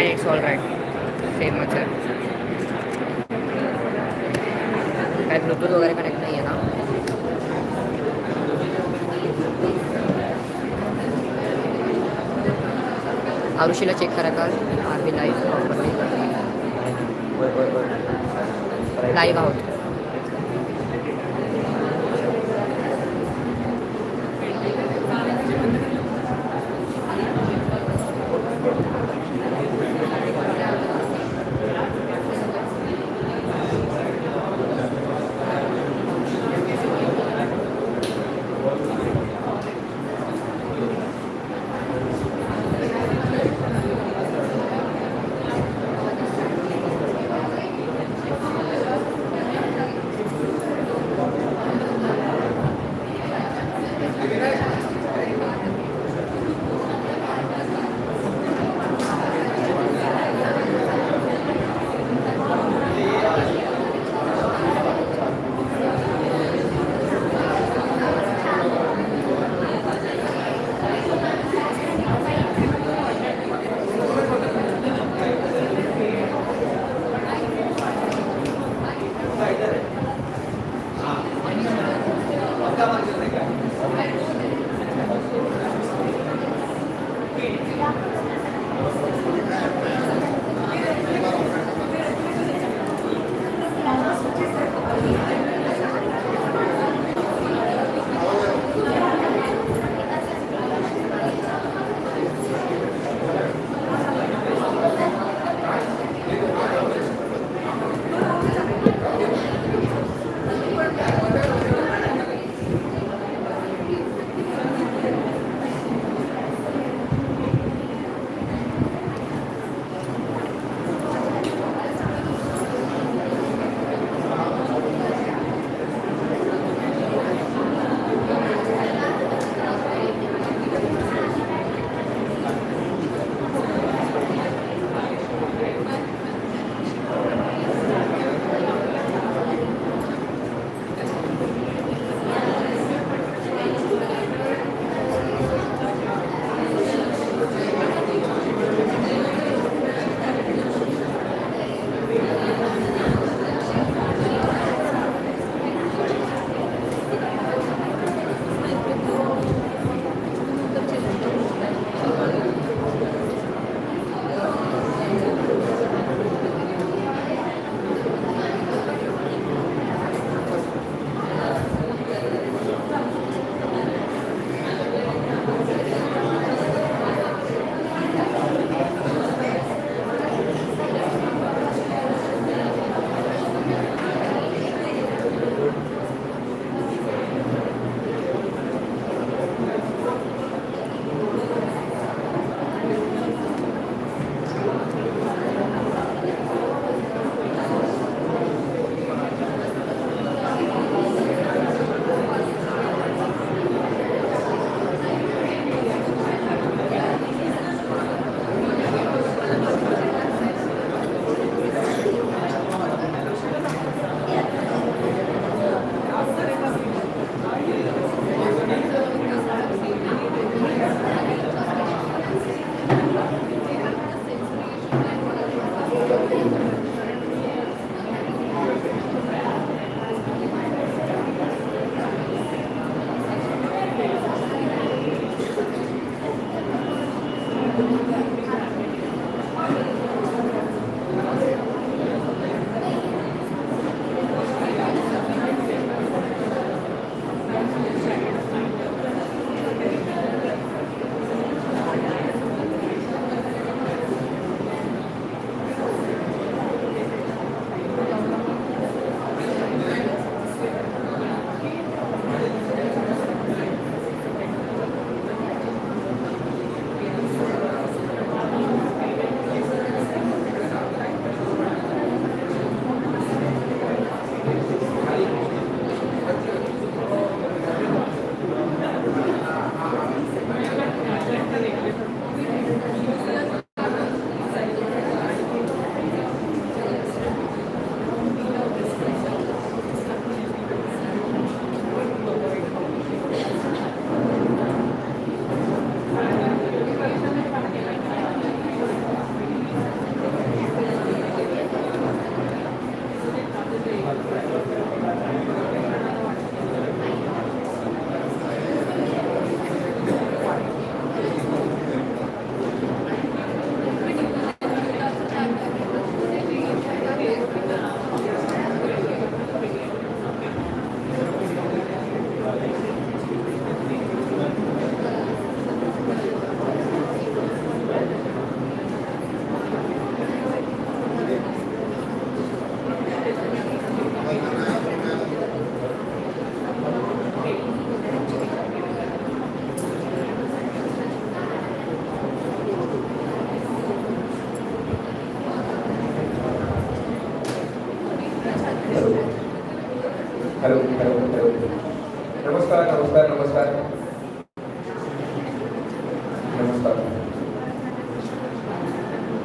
Fine it's all right. सेमच आहे. काय ब्लूटूथ वगैरे कनेक्ट नाही आहे ना. आरुषीला चेक करा का आर बी लाईव्ह लाईव्ह आहोत.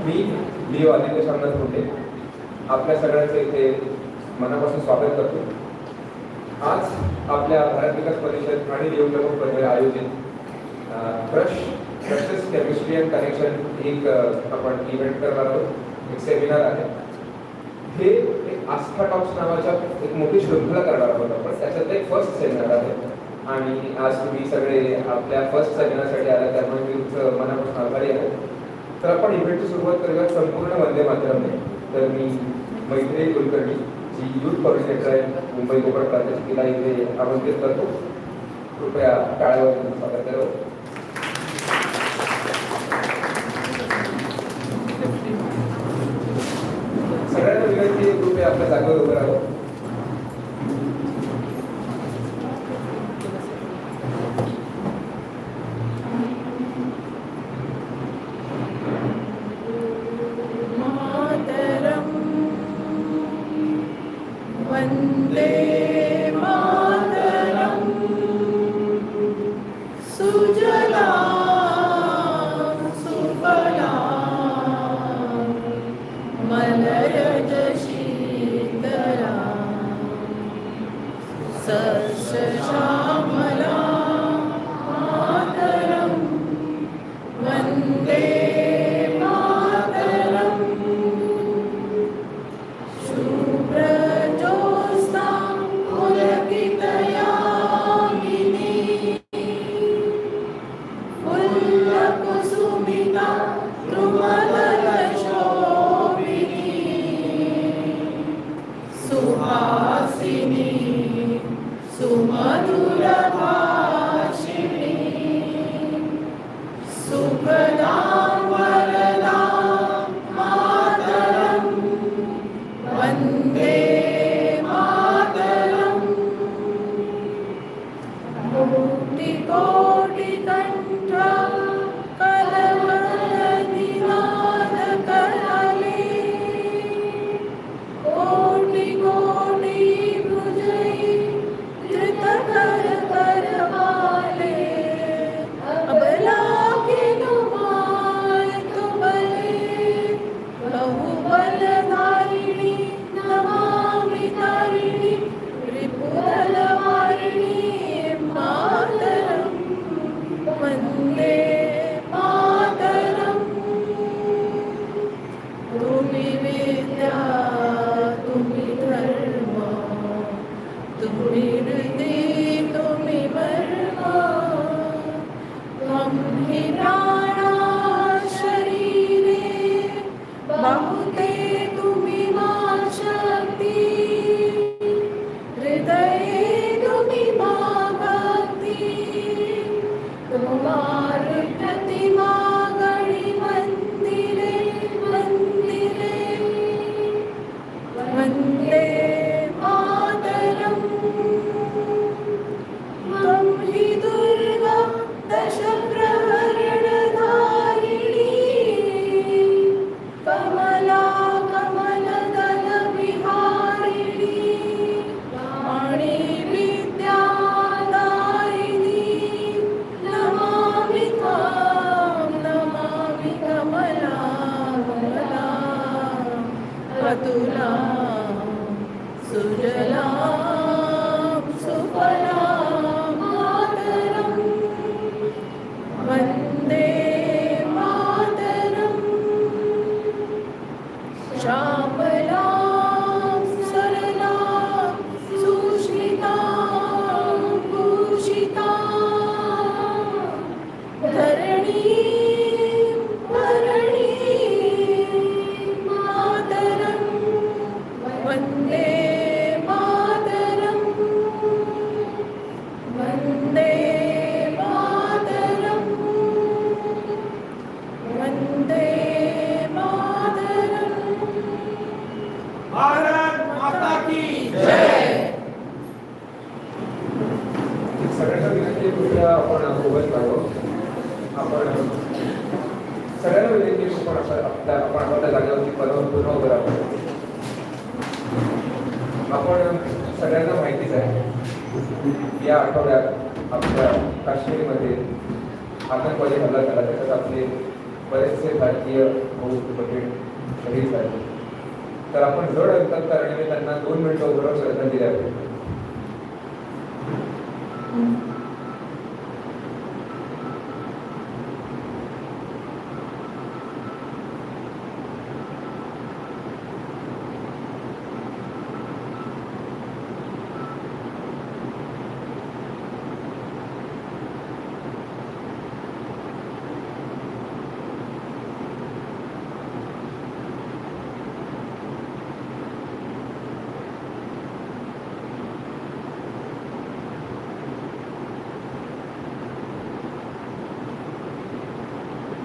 मी लिओ आदित्य शामनाथ होते आपल्या सगळ्यांचं इथे मनापासून स्वागत करतो. आज आपल्या भारत विकास परिषद आणि लिओ क्लब ऑफ आयोजित ब्रशेस केमिस्ट्री अँड कनेक्शन एक आपण इव्हेंट करणार आहोत. एक सेमिनार आहे. हे एक आस्था टॉक्स नावाच्या एक मोठी शृंखला करणार आहोत आपण. त्याच्यात एक फर्स्ट सेमिनार आहे आणि आज तुम्ही सगळे आपल्या फर्स्ट सेमिनारसाठी आला त्यामुळे मी तुमचं मनापासून आभारी आहे. तर आपण इव्हेंटची सुरुवात करूया संपूर्ण वंदे मातरमने. तर मी मैत्री कुलकर्णी जी युथ कोऑर्डिनेटर आहे मुंबई कोकण प्रांताची तिला इथे आमंत्रित करतो. कृपया टाळ्यावर स्वागत करावं. सगळ्यांना विनंती आहे कृपया आपल्या जागेवर उभं राहावं. आपण सगळ्यांना माहितीच आहे या आठवड्यात आपल्या काश्मीरमध्ये आतंकवादी हल्ला झाला. त्याच्यात आपले बरेचसे भारतीय बहु शहीद झाले. तर आपण जड अंतःकरणाने त्यांना 2 मिनिटं उभं राहून श्रद्धांजली द्यावी.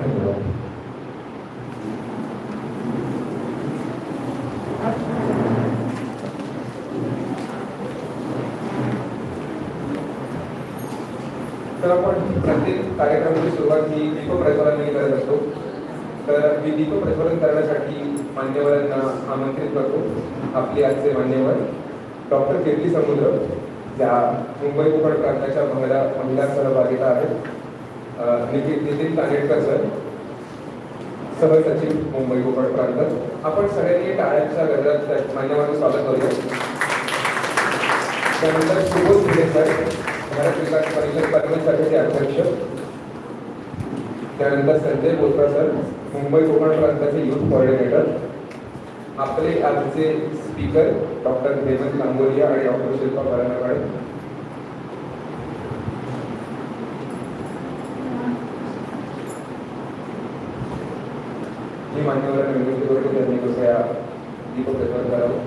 धन्यवाद. तर आपण प्रत्येक कार्यक्रमाची सुरुवात ही दीपप्रज्वलनाने करत असतो. तर मी दीपप्रज्वलन करण्यासाठी मान्यवरांना आमंत्रित करतो. आपले आजचे मान्यवर डॉक्टर कीर्ती समुद्र, ज्या मुंबई कोकण प्रांताच्या महिला सहभागिता आहेत. नितीन कानेटकर सर, सहसचिव मुंबई कोकण प्रांत. आपण सगळ्यांनी टाळ्यांच्या गजरात मान्यवरांचं स्वागत करूया. त्यानंतर सुबोध भिडे सर, भारत विकास परिषद पनवेल शाखेचे अध्यक्ष. त्यानंतर संजय बोत्रा सर, मुंबई कोकण प्रांताचे युथ कोऑर्डिनेटर. आपले आजचे स्पीकर डॉक्टर हेमंत लांगोलिया आणि डॉक्टर शिल्पा परनवाडे. मी मान्यवरांना विनंती करतो त्यांनी कृपया दीपप्रज्वलन करावं.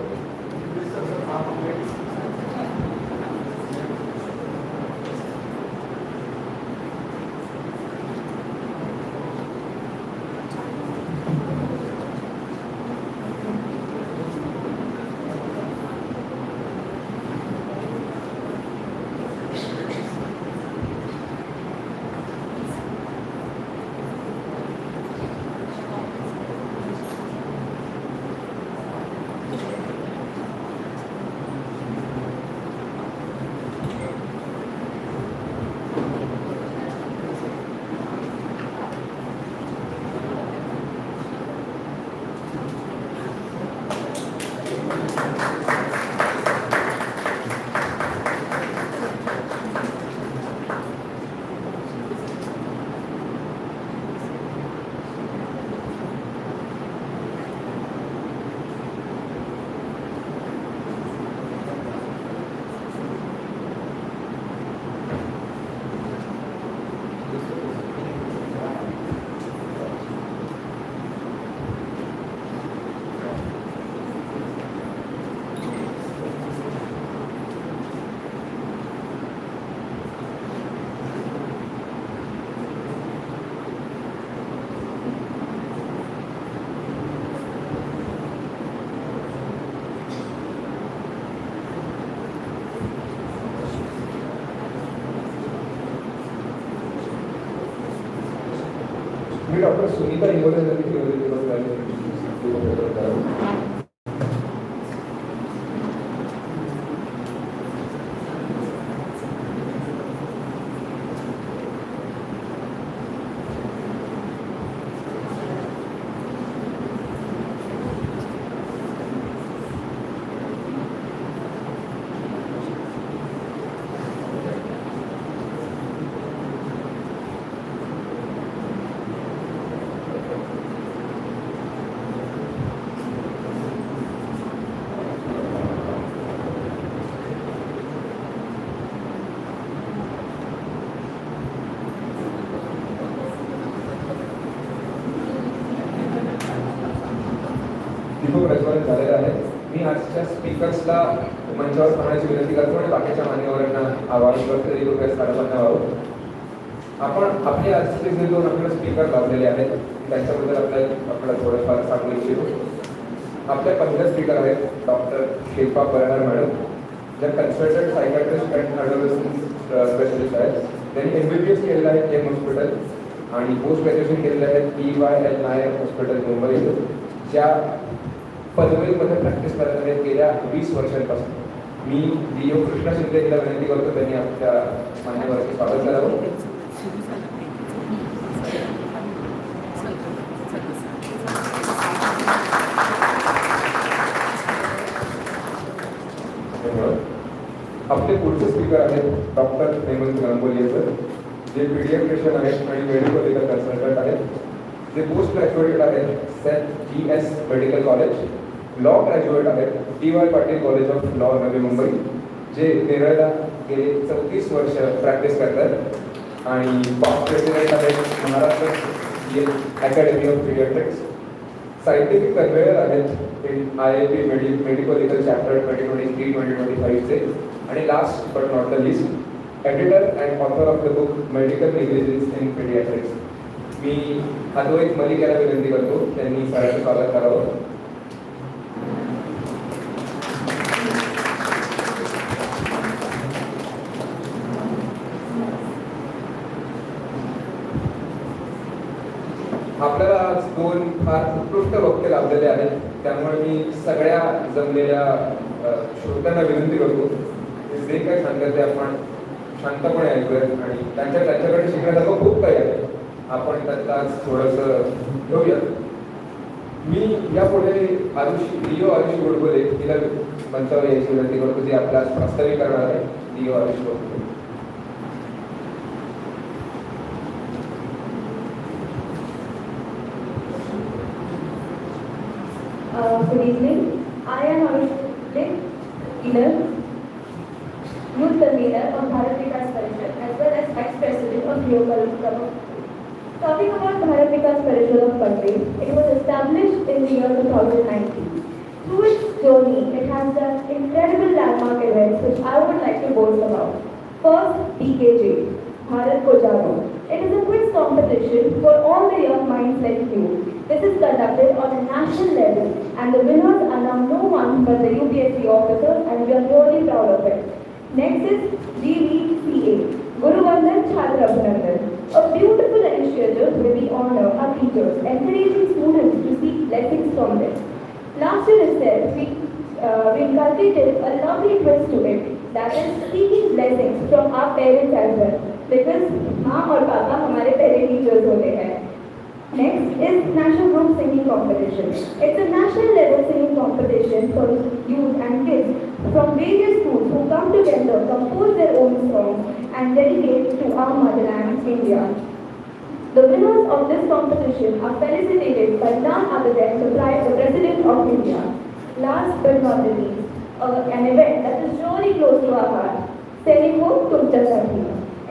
मी डॉक्टर सुनीता इंगोले दीपप्रज्वलन झालेलं आहे. मी आजच्या स्पीकर्सला मंचावर पाहण्याची विनंती करतो आणि बाकीच्या मान्यवरांना आवाज वगैरे रुपये स्थानापन्न व्हावं. आपण आपले आजचे जे 2 आपल्याला स्पीकर लावलेले आहेत त्यांच्याबद्दल आपल्याला थोडंफार सांगू इच्छितो. आपल्या पहिल्या स्पीकर आहेत डॉक्टर शिल्पा परनवाडे मॅडम, ज्या कन्सल्टंट सायकॅट्रिस्ट अँड ॲडोलसंट स्पेशलिस्ट आहेत. त्यांनी MBBS केलेलं आहे केम हॉस्पिटल आणि पोस्ट ग्रॅज्युएशन केलेलं आहे PYL नायर हॉस्पिटल मुंबई येथे, ज्या पनवेलमध्ये प्रॅक्टिस करत आहेत गेल्या 20 वर्षांपासून. मी DO कृष्णा शिंदे यांना विनंती करतो त्यांनी आपल्या मान्यवरांचे स्वागत करावं. पुढचे स्पीकर आहेत डॉक्टर हेमंत गांगोली सर, जे पीडियाट्रिशियन आहेत आणि मेडिकल लीगल कन्सल्टंट आहेत, जे पोस्ट ग्रॅज्युएटेड आहेत GS medical college, law graduate आहेत TY Patil college of law Navi Mumbai, जे केरळला गेले 34 वर्ष प्रॅक्टिस करतात आणि पास्ट प्रेसिडेंट आहेत Maharashtra academy of paediatrics, scientific convenor आहेत IIP मेडिकल लीगल चॅप्टर 2023-2025चे, आणि last but not the least editor and author of the book medical negligence in paediatrics. मी अद्वैत मलिक याला विनंती करतो त्यांनी सरांचं स्वागत करावं. आपल्याला आज दोन फार उत्कृष्ट वक्ते लाभलेले आहेत, त्यामुळे मी सगळ्या जमलेल्या श्रोत्यांना विनंती करतो की जे काही सांगतात ते आपण शांतपणे ऐकूयात आणि त्यांच्याकडे शिकण्यासारखं खूप काही आहे, आपण त्यातलं आज थोडंसं घेऊयात. मी यापुढे आरुषी गोडबोले तिला मंचावर यायची विनंती करतो, जी आपला प्रास्ताविक करणार आहे. Arushi Godbole. Good evening. I am Aastha, leader, youth convener of Bharat Vikas Parishad, as well as ex-president of Global Club. Talking about Bharat Vikas Parishad of Panvel, it was established in the year 2019. Through its journey, it has done incredible landmark events which I would like to boast about. First, BKJ, Bharat Ko Jano. It is a quiz competition for all the young minds like you. This is conducted on a national level and the winners are now no one but the UPSC officers, and we are really proud of it. Next is GVCA, Guru Vandan Chhatra Abhinandan, a beautiful initiative where we honor our teachers, encouraging students to seek blessings from them. Last year itself, we inculcated a lovely twist to it, that is seeking blessings from our parents as well, because mom और पापा हमारे पहले teachers होते हैं. Next is National Group Singing Competition. It's a national level singing competition for youth and kids from various schools who come together, compose their own songs and dedicate to our motherland, India. The winners of this competition are felicitated by none other than the President of India. Last but not the least, an event that is really close to our heart, Sending Home Tumcha Sarthi.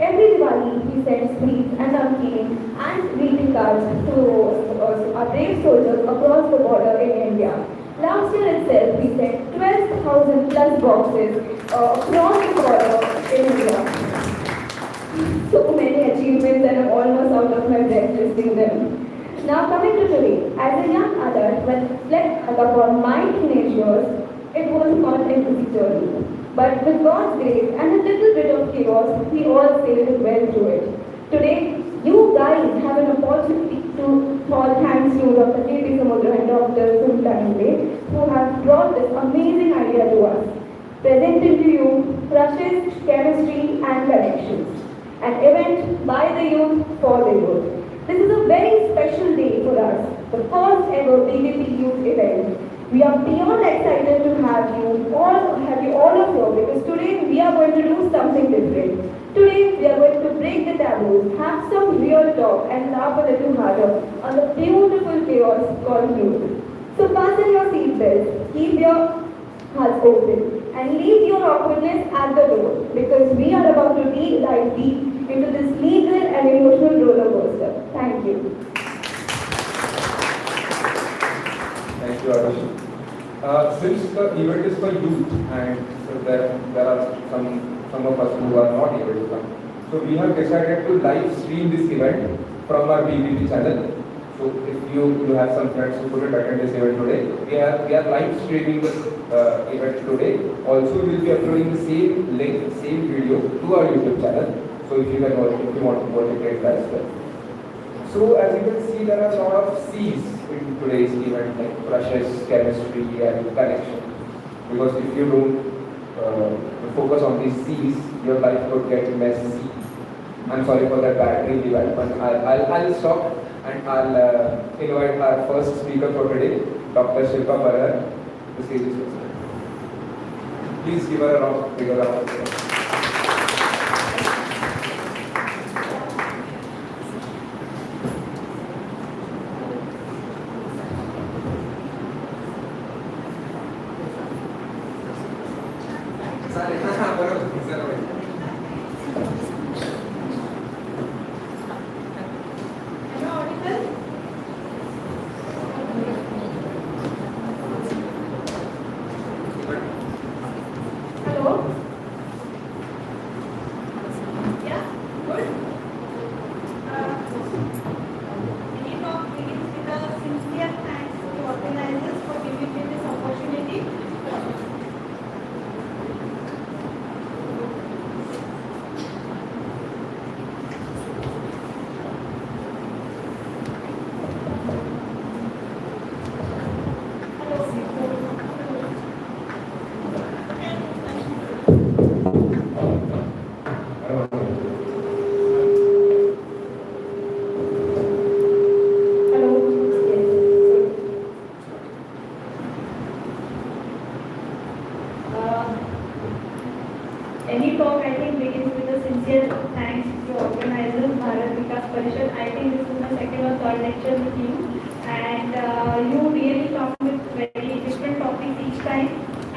Every Diwali, we send sweets and namkeen and greeting cards to our brave soldiers across the border in India. Last year itself, we sent 12,000 plus boxes across the border in India. So many achievements, and I'm almost out of my breath listing them. Now coming to today, as a young adult, when I reflect upon my teenage years, it was not an easy journey. But with God's grace and a little bit of chaos, we all sailed well through it. Today, you guys have an opportunity to call thanks to Dr. K.P. Samudra and Dr. Panvel, who have brought this amazing idea to us. Presenting to you Crushes, Chemistry and Connections, an event by the youth for the youth. This is a very special day for us, the first ever BVP youth event. We are beyond excited to have you all of you, because today we are going to do something different. Today we are going to break the taboos, have some real talk and laugh a little harder on the beautiful chaos called youth. So fasten your seatbelts, keep your hearts open and leave your awkwardness at the door, because we are about to dive deep into this legal and emotional roller coaster. Thank you. Thank you, Arushi. Since the event is for youth, and so there are some of us who are not able to come, so we have decided to live stream this event from our BVP channel. So if you have some friends who couldn't attend this event today, we are live streaming this event today. Also, we will be uploading the same link, same video to our YouTube channel. So if you want to watch it as well. So as you can see, there are a lot of C's in today's event, like crushes, chemistry and connection. Because if you don't focus on these C's, your life could get messy. I'm sorry for that bad event, but I'll stop and I'll invite our first speaker for today, Dr. Shilpa Parhar. The stage is yours. Please give her a bigger round of applause.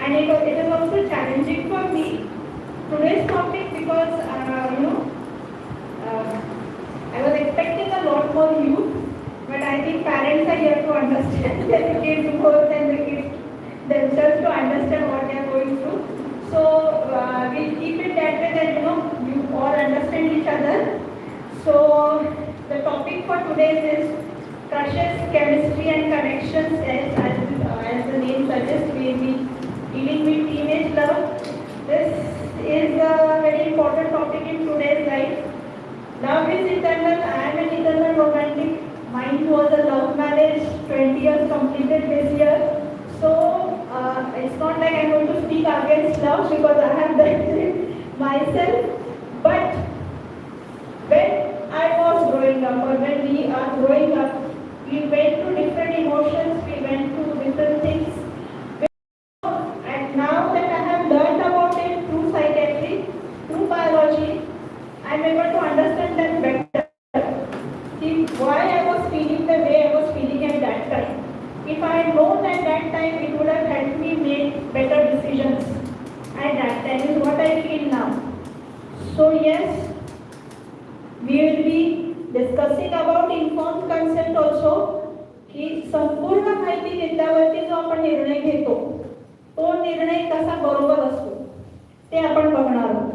and it is also challenging for me today's topic because I was expecting a lot more youth, but I think parents are here to understand their kids more than the kids themselves to understand what they are going through. So we'll keep it that way that you all understand each other. So the topic for today is crushes, chemistry and connections. As the name suggests, we will be dealing with teenage love. This is a very important topic in today's life. Love is eternal. I am an eternal romantic. Mine was a love marriage, 20 years completed this year. So it's not like I'm going to speak against love because I have done it myself. But when I was growing up, or when we are growing up, we went through different emotions, we went through different things. And now that I have learned about it through psychiatry, through biology, I'm able to understand them better. See why I was feeling the way I was feeling at that time. If I had known at that time, it would have helped me make better decisions. And that is what I feel now. So yes, we will be discussing about informed consent also. की संपूर्ण माहिती घेतल्यावरती जो आपण निर्णय घेतो तो निर्णय कसा बरोबर असतो ते आपण बघणार आहोत.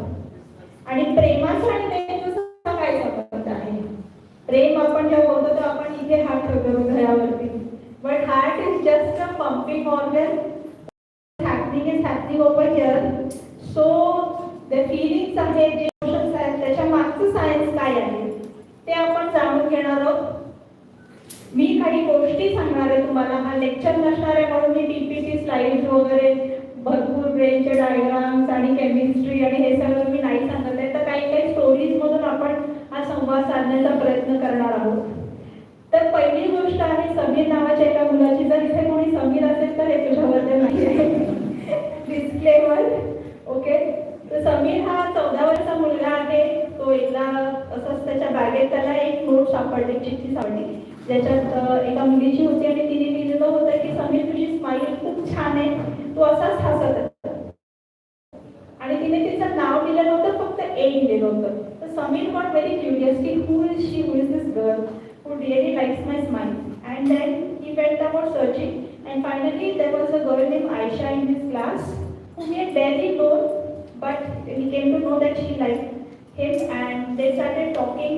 आणि प्रेमाचा आणि मेंदूचा काय संबंध आहे. प्रेम आपण जेव्हा बोलतो तर आपण इथे हात ठेवतो हृदयावरती, but heart is just a pumping organ. Happening is happening over here. So the feelings आहे, जे इमोशन्स आहेत, त्याच्या मागचं सायन्स काय आहे ते आपण जाणून घेणार आहोत. मी काही गोष्टी सांगणार आहे तुम्हाला. हा लेक्चर नसणार आहे म्हणून मी पीपीटी स्लाइड्स वगैरे भरपूर ब्रेनचे डायग्राम्स आणि केमिस्ट्री आणि हे सगळं मी नाही सांगत आहे. तर काही काही स्टोरीज मधून आपण हा संवाद साधण्याचा प्रयत्न करणार आहोत. तर पहिली गोष्ट आहे समीर नावाच्या एका मुलाची. जर इथे कोणी समीर असेल तर हे तुझ्याबद्दल नाही आहे, डिस्क्लेमर. ओके. तर समीर हा 14 वर्षाचा मुलगा आहे. तो एकदा असंच त्याच्या बॅगेत त्याला एक नोट सापडली, चिठ्ठी सापडली, ज्याच्यात एका मुलीची होती आणि तिने लिहिलेलं होतं की समीर तुझी स्माईल खूप छान आहे, तू असाच हसत आहे. आणि तिने तिचं नाव लिहिलेलं होतं, फक्त ए लिहिलेलं होतं. तर समीर गॉट व्हेरी क्युरियस की who is she, who is this girl who really likes my smile. And then he went about searching, and finally there was a girl named Aisha in his class whom he had barely known, but he came to know that she liked him, and they started talking.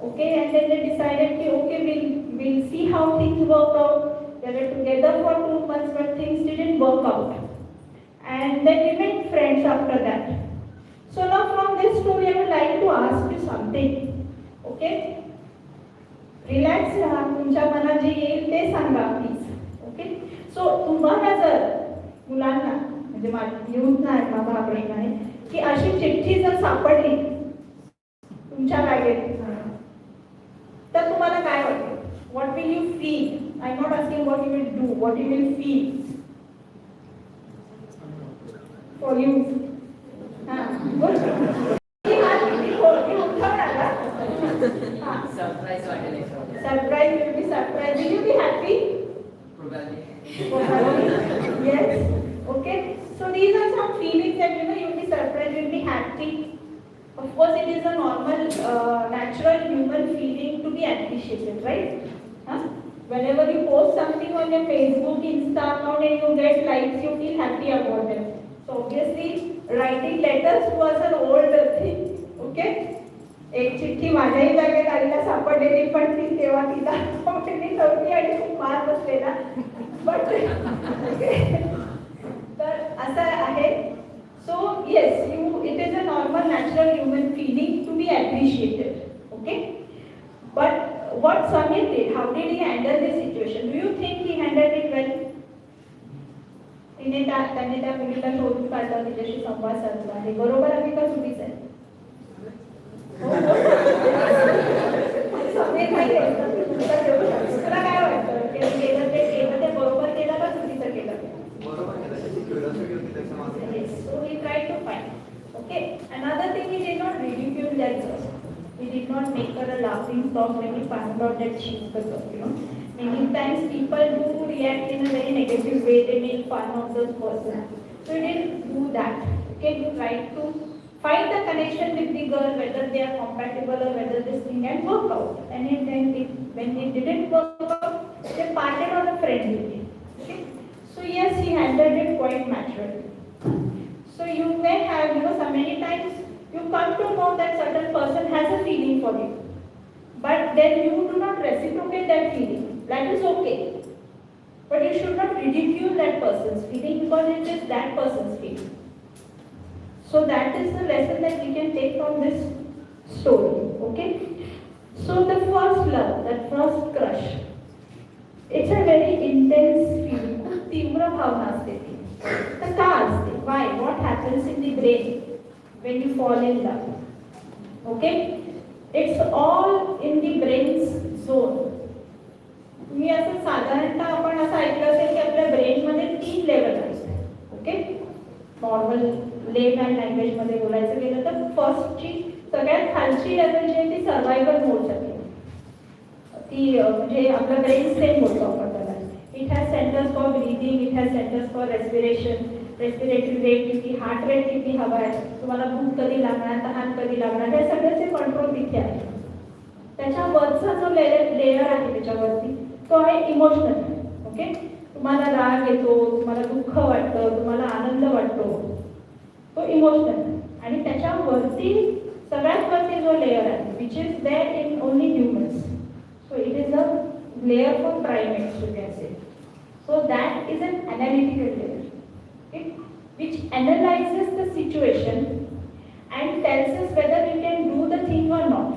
Okay, and then they decided that okay, we'll see how things work out. They were together for 2 months, but things didn't work out, and then we became friends after that. So now from this story I would like to ask you something. Okay, relax राहा, तुमच्या मनात जे येईल ते सांगा please. Okay. सो तुम्हाला जर मुलांना, म्हणजे येऊन नाही, माझा हा प्रश्न आहे की अशी चिठ्ठी जर सापडली तुमच्या बॅगेत तर तुम्हाला काय वाटेल? What will you feel? I am not asking what you will do, what you will feel for you. Surprise, will be surprised. Will you be happy? Probably. Yes. Okay. So these are some feelings that you'll be surprised, you'll be happy. Of course, it is a normal, natural human feeling to be appreciated, right? Huh? Whenever you post something on your Facebook, Insta account and you get likes, you feel happy about them. So obviously, writing letters was an old thing. Okay. एक चिठ्ठी माझ्याही बॅगेत आईला सापडलेली, पण ती तेव्हा तिला नव्हती आणि खूप मार बसलेला. बट तर असं आहे. So yes, it is a normal natural human feeling to be appreciated. Okay. But what Sameer did, how did he handle this situation? Do you think he handle it well? त्याने त्या मुलीला शोधून काढलं, तिच्याशी संवाद साधला. हे बरोबर आहे का चुकीचं आहे? तुला काय वाटतं? केलं ते बरोबर केलं का चुकीचं केलं? So he tried to find. Okay. Another thing, he did not ridicule that girl. He did not make her a laughing stock when he found out that she is the girl. Many times people do react in a very negative way. They make fun of the person. So you didn't do that. Okay, you tried to find the connection with the girl, whether they are compatible or whether this thing can work out. And when it didn't work out, they parted on a friendly. Okay, so yes, he handled it quite maturely. So you may have, so many times you come to know that certain person has a feeling for you, but then you do not reciprocate that feeling. That is okay, but you should not ridicule that person's feeling because it is that person's feeling. So that is the lesson that we can take from this story. Okay. So the first love, that first crush, it's a very intense feeling. तीव्र भावना असते ती. तर का असते? Why? What happens in the brain when you fall in love? Okay? It's all in the brain's zone. मी असं साधारणतः आपण असं ऐकलं असेल की आपल्या ब्रेनमध्ये 3 लेवल आहेत. ओके? नॉर्मल लेमॅन लँग्वेज मध्ये बोलायचं गेलं तर फर्स्टची सगळ्यात खालची लेवल जी आहे ती सर्वायवल मोडसाठी. ती म्हणजे आपलं ब्रेन स्टेम बोलतो आपण त्याला. It has centres for breathing, it has centres for respiration, respiratory rate किती, हार्ट रेट किती हवा आहे, तुम्हाला भूक कधी लागणार, तहान कधी लागणार, हे सगळ्याचे कंट्रोल तिथे आहे. त्याच्यावरचा जो लेयर आहे त्याच्यावरती तो आहे इमोशनल. ओके, तुम्हाला राग येतो, तुम्हाला दुःख वाटतं, तुम्हाला आनंद वाटतो, तो इमोशनल. आणि त्याच्यावरती सगळ्यात वरती जो लेयर आहे which is there in only humans. So it is a layer for primates, you can say. So that is an analytical layer, okay, which analyzes the situation and tells us whether we can do the thing or not.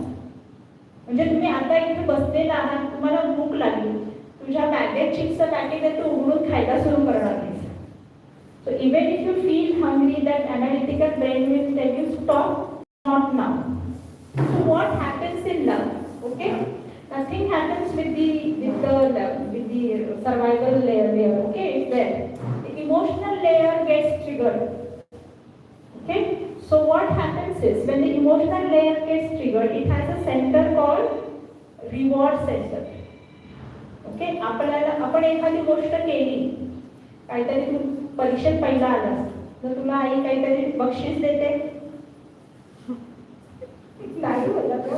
म्हणजे तुम्ही आता इथे बसलेला आहात, तुम्हाला भूक लागली, तुझ्या बॅगेत चिप्सचं पॅकेट आहे तो उघडून खायला सुरू करणार नाही. So even if you feel hungry, that analytical brain will tell you stop, not now. So what happens in love? Okay. Nothing happens with the survival layer. Okay, it's there. The emotional layer gets triggered. Okay, so what happens is when the emotional layer gets triggered, it has a center called reward center. Okay, आपण एखादी गोष्ट केली, काहीतरी तू परीक्षेत पहिला आलास तर तुला आई काहीतरी बक्षीस देते. नाही बोलला तो.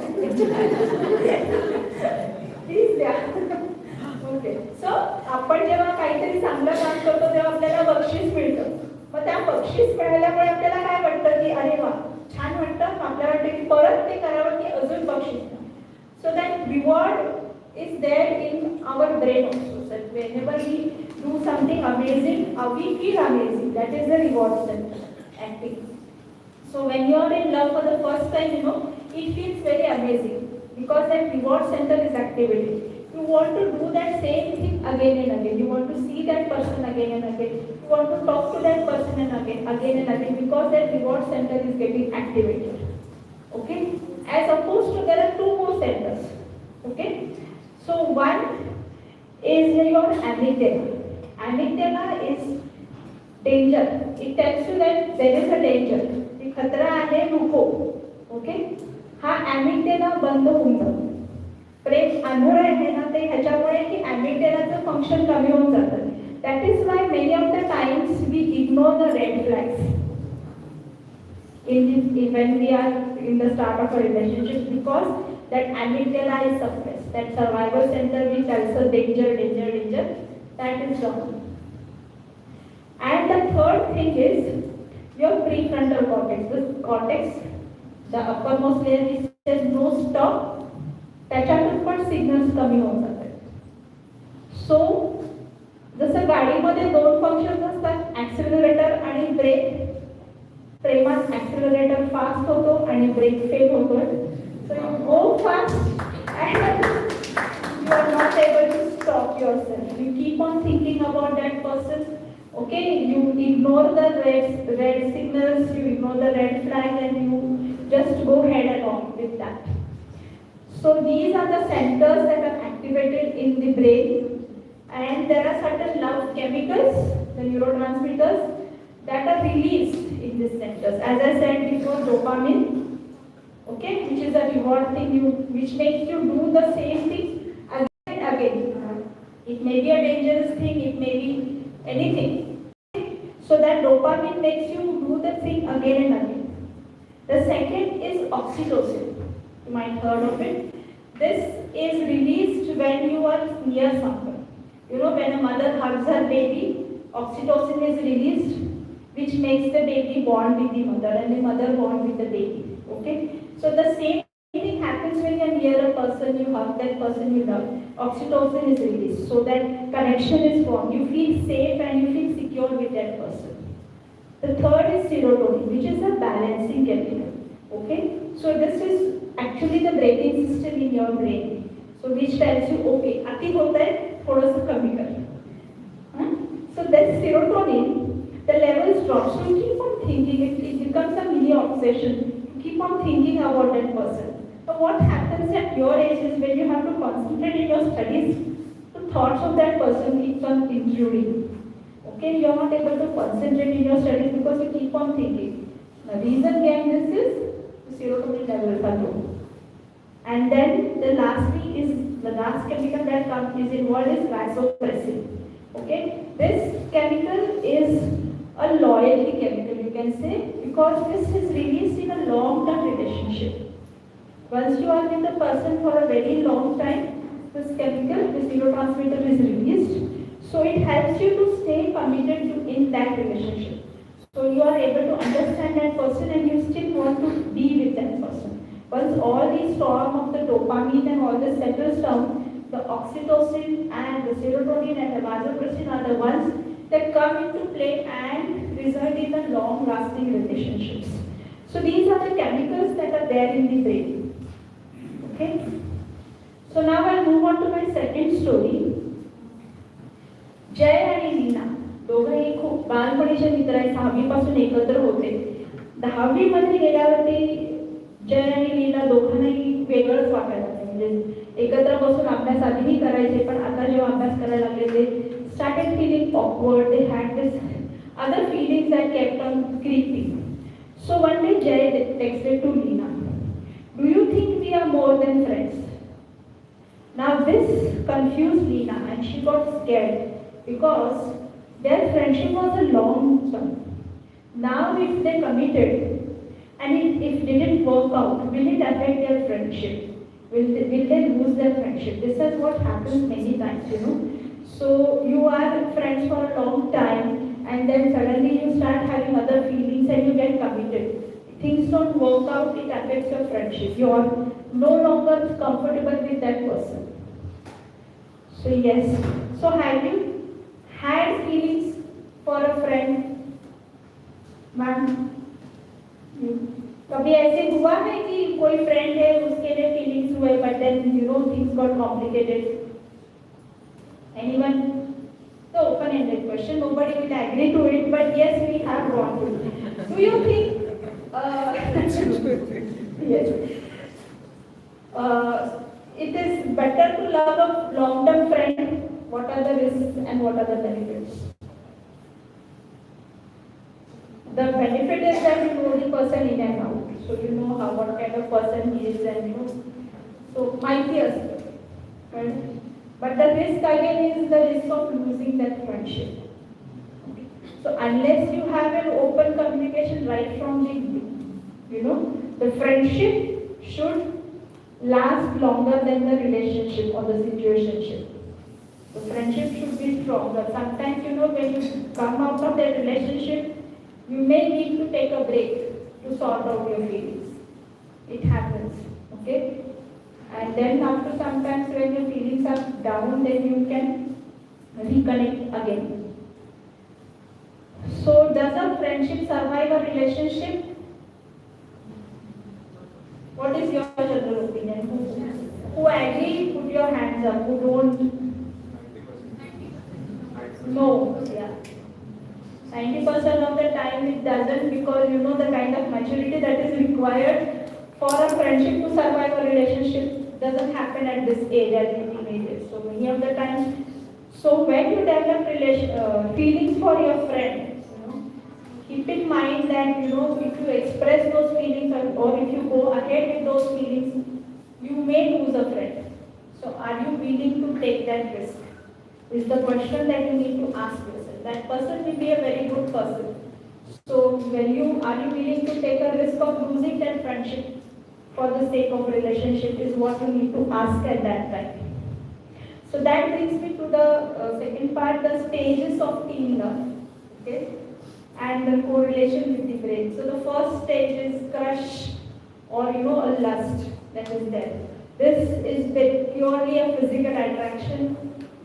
प्लीज द्या. ओके, सो आपण जेव्हा काहीतरी चांगलं काम करतो तेव्हा आपल्याला बक्षीस मिळतं. मग त्या बक्षीस मिळाल्यामुळे आपल्याला काय वाटतं की अरे वा छान वाटतं, आपल्याला वाटतं की परत ते करावं की अजून बक्षीस. So that reward is there in our brain also. So whenever we do something amazing, we feel amazing. That is the reward centre acting. So when you are in love for the first time, it feels very amazing because that reward center is activated. You want to do that same thing again and again. You want to see that person again and again. You want to talk to that person and again and again because that reward center is getting activated. Okay? As opposed to there are 2 more centers. Okay? So one is your amygdala. Amygdala is danger. It tells you that there is a danger. खतरा आहे, रुको. Okay, हा ॲमिग्डाला बंद होऊन जातो. प्रेम आंधळ आहे ना ते ह्याच्यामुळे की ॲमिग्डालाचं फंक्शन कमी होऊन जातं. That is why many of the times we ignore the red flags when we are in the start of a relationship because that amygdala is suppressed. That survival center which tells us danger, that is gone. And the third thing is your prefrontal cortex. This cortex, the uppermost layer, which says no stop, त्याच्यातून पण signals कमी होऊन जातात. सो जसं गाडीमध्ये 2 functions असतात, accelerator आणि break. प्रेमात ॲक्सिलरेटर फास्ट होतो आणि ब्रेक फेल होतो. So you go fast and you are not able to stop yourself. You keep on thinking about that person. Okay, you ignore the red signals, you ignore the red flag, and you just go head along with that. So these are the centers that are activated in the brain, and there are certain love chemicals, the neurotransmitters, that are released in these centers. As I said before, dopamine, okay, which is a reward thing, which makes you do the same thing again and again. It may be a dangerous thing, it may be anything. So that dopamine makes you do the thing again and again. The second is oxytocin. You might heard of it. This is released when you are near someone. You know, when a mother hugs her baby, oxytocin is released, which makes the baby bond with the mother and the mother bond with the baby. Okay? So the same thing happens when you're near a person, you hug that person you love. Oxytocin is released, so that connection is formed. You feel safe and you feel secure with that person. The third is serotonin, which is a balancing chemical. Okay? So this is actually the braking system in your brain. So which tells you, okay, अति होता है, थोड़ा सा कमी कर. So that serotonin, the levels drop. So you keep on thinking, it becomes a mini obsession. You keep on thinking about that person. But what happens at your age is when you have to concentrate in your studies, the thoughts of that person keeps on intruding. Okay, you are not able to concentrate in your studies because you keep on thinking. The reason behind this is the serotonin levels are low. And then the last chemical that is involved is vasopressin. Okay, this chemical is a loyalty chemical, you can say, because this is released in a long-term relationship. Once you are with the person for a very long time, this chemical, this neurotransmitter is released. So it helps you to stay committed in that relationship. So you are able to understand that person and you still want to be with that person. Once all the storm of the dopamine and all this settles down, the oxytocin and the serotonin and the vasopressin are the ones that come into play and result in the long-lasting relationships. So these are the chemicals that are there in the brain. Okay? So now I'll move on to my second story. जय आणि लीना दोघंही खूप बालपणीचे मित्र आहेत. 6वी पासून एकत्र होते. 10वी मध्ये गेल्यावरती जय आणि लीना दोघांनाही वेगळंच वाटायला लागलं. म्हणजे एकत्र बसून अभ्यास आधीही करायचे, पण आता जेव्हा अभ्यास करायला लागले ते started feeling awkward. They had this other feelings that kept on creeping. So one day Jay texted to Leena, "Do you think we are more than friends?" Now this confused Leena and she got scared because their friendship was a long term. Now if they committed and if didn't work out, will it affect their friendship? Will they lose their friendship? This is what happens many times, you know. So you are friends for a long time and then suddenly you start having other feelings and you get committed. Things don't work out, it affects your friendship. You are no longer comfortable with that person. So yes, so have you had feelings for a friend? Ma'am, कभी ऐसे हुआ है कि कोई friend है उसके लिए feelings हुए but then you know things got complicated? Anyone? So open-ended question. Nobody will agree to it, but yes, we have gone to. Do you think? Yes. It is better to love a long-term friend. What are the risks and what are the benefits? The benefit is that you know the person in and out, so you know what kind of person he is, and you know, so might be a right? But the risk again is the risk of losing that friendship. Okay. So unless you have an open communication right from the you know, the friendship should last longer than the relationship or the situationship. The friendship should be stronger. Sometimes you know when you come out of that relationship, you may need to take a break to sort out your feelings. It happens, okay? And then after sometimes when your feelings are down, then you can reconnect again. So does a friendship survive a relationship? What is your general opinion? Who agree, put your hands up. Who don't? No, yeah. 90% of the time it doesn't, because you know the kind of maturity that is required for a friendship to survive a relationship doesn't happen at this age, at the teenagers. So many of the times, so when you develop feelings for your friend, you know, keep in mind that you know if you express those feelings or if you go ahead with those feelings, you may lose a friend. So are you willing to take that risk? is the question that you need to ask yourself. That person will be a very good person. So when are you willing to take a risk of losing that friendship for the sake of relationship is what you need to ask at that time. So that brings me to the second part, the stages of teen love, okay, and the correlation with the brain. So the first stage is crush or a lust that is there. This is purely a physical attraction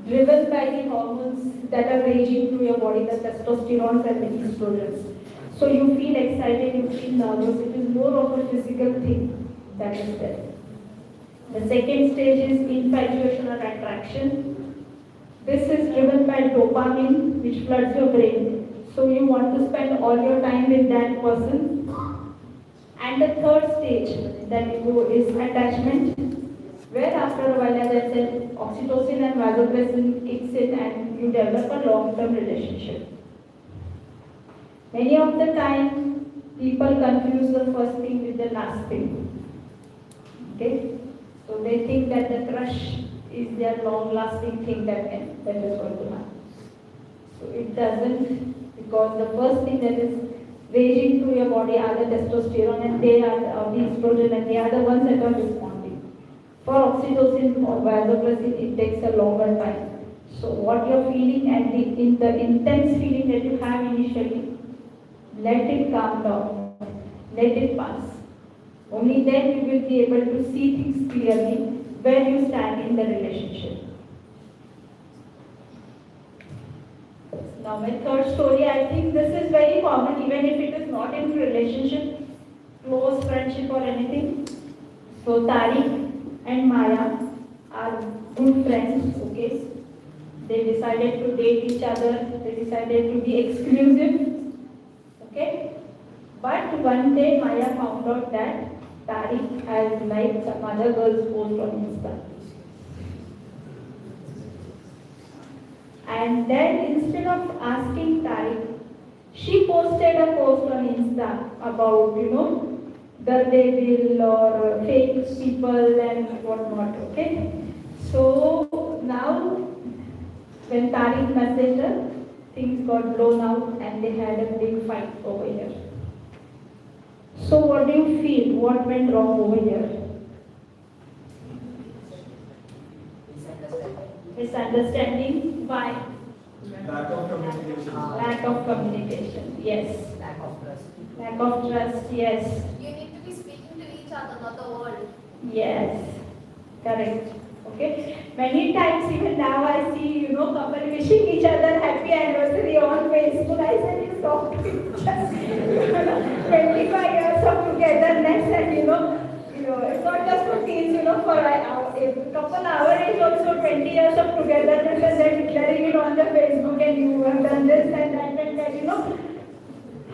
driven by the hormones that are raging through your body, the testosterone and the estrogens. So you feel excited, you feel nervous. It is more of a physical thing that is there. The second stage is infatuation or attraction. This is driven by dopamine, which floods your brain. So you want to spend all your time with that person. And the third stage that you go is attachment, where after a while, as I said, oxytocin and vasopressin kicks in and you develop a long-term relationship. Many of the time, people confuse the first thing with the last thing. Okay? So they think that the crush is their long-lasting thing that is going to happen. So it doesn't, because the first thing that is raging through your body are the testosterone and they are the estrogen and they are the ones that are responding. For oxytocin or vasopressin, it takes a longer time. So what you're feeling and the intense feeling that you have initially, let it calm down, let it pass. Only then you will be able to see things clearly where you stand in the relationship. Now my third story, I think this is very common even if it is not in relationship, close friendship or anything. So Tariq and Maya are good friends, okay? They decided to date each other, they decided to be exclusive, okay? But one day Maya found out that Tariq has liked some other girl's post on Insta. And then instead of asking Tariq, she posted a post on Insta about, the devil or fake people and whatnot, okay? So now when Tariq messaged her, things got blown out and they had a big fight over here. So what do you feel? What went wrong over here? Misunderstanding. Why? Lack of communication. Lack of communication. Yes. Lack of trust. Lack of trust. Yes. You need to be speaking to each other, not the world. Yes. Correct. Okay. Many times even now I see, couple wishing each other happy anniversary on Facebook. I said, you talk to each other. 25 years of togetherness and it's not just for teens, for a couple our age also 20 years of togetherness and then declaring it on the Facebook and you have done this and that,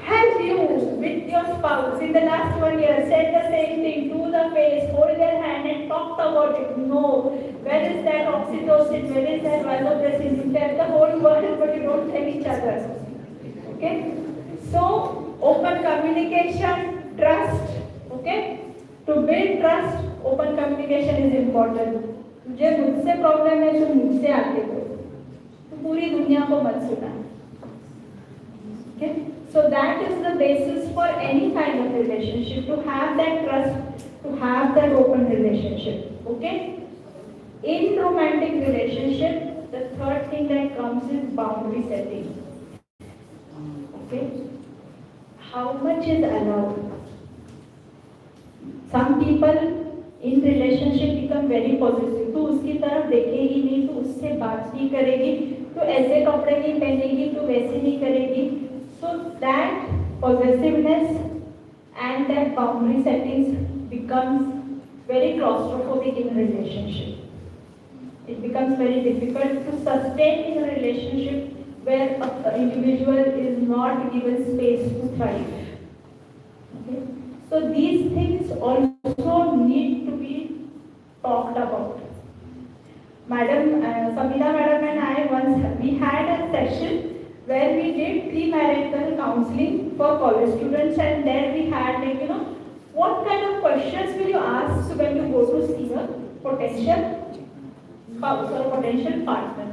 Have you with your spouse in the last 1 year said the same thing to the face, hold their hand and talked about it? No. Where is that oxytocin? Where is that vasopressin? You tell the whole world but you don't tell each other. Okay? So, open communication, trust. Okay? To build trust, open communication is important. तुझे मुझसे problem है तो मुझसे आके बोल, तो पूरी दुनिया को मत सुना. Okay? So that is the basis for any kind of relationship, to have that trust, to have that open relationship. Okay? In romantic relationship, the third thing that comes is boundary setting. Okay? How much is allowed? Some people in relationship become very possessive. तो उसकी तरफ देखेगी नहीं, तो उससे बात नहीं करेगी, तो ऐसे कपड़े नहीं पहनेगी, तो वैसे नहीं करेगी. So that possessiveness and that boundary settings becomes very claustrophobic in a relationship. It becomes very difficult to sustain in a relationship where an individual is not given space to thrive. Okay? So these things also need to be talked about. Samila madam and I we had a session where we did premarital counseling for college students, and there we had what kind of questions will you ask when you go to see a potential spouse or potential partner.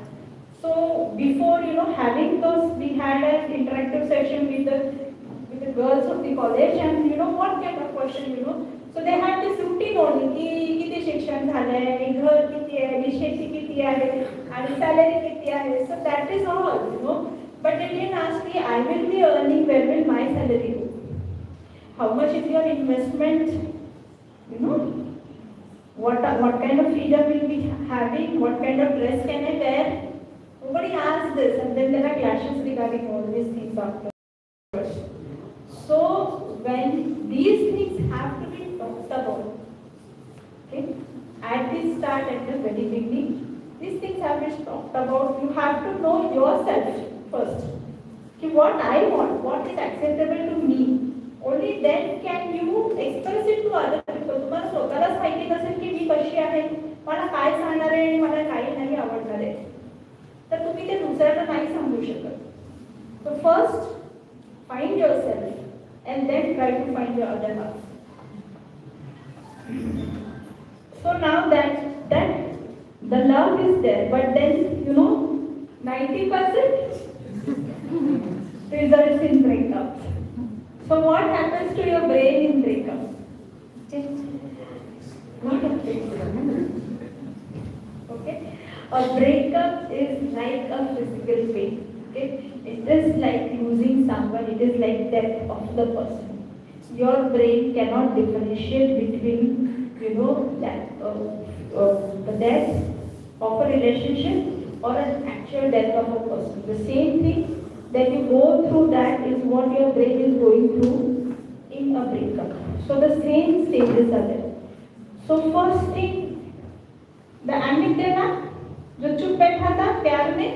So before having those, we had an interactive session with the girls of the college, and what kind of question. So they had this routine only की किती शिक्षण झालंय, घर किती आहे, शेती किती आहे, आणि salary किती आहे. So that is all. But they didn't ask me, I will be earning, where will my salary go? How much is your investment? What kind of freedom will be having? What kind of dress can I wear? Nobody asks this, and then there are clashes regarding all these things after. So when these things have to be talked about, okay, at the start, at the very beginning, these things have to be talked about. You have to know yourself first. Okay, what I want, what is acceptable to me. Only then can you express it to other people. तुम्हाला स्वतःलाच माहिती नसेल की मी कशी आहे, मला काय सांगणार आहे आणि मला काय नाही आवडणार आहे, तर तुम्ही ते दुसऱ्याला नाही सांगू शकत. So first find yourself and then try to find your other half. So now that the love is there, but then 90% results in breakups. So what happens to your brain in breakup? Lot of things. Okay, a breakup is like a physical pain. Okay, it is like losing someone. It is like death of the person. Your brain cannot differentiate between the death of a relationship or an actual death of a person. The same thing that you go through, that is what your brain is going through in a breakup. So the same stages are there. So first thing, the amygdala, जो चुप बैठा था प्यार में,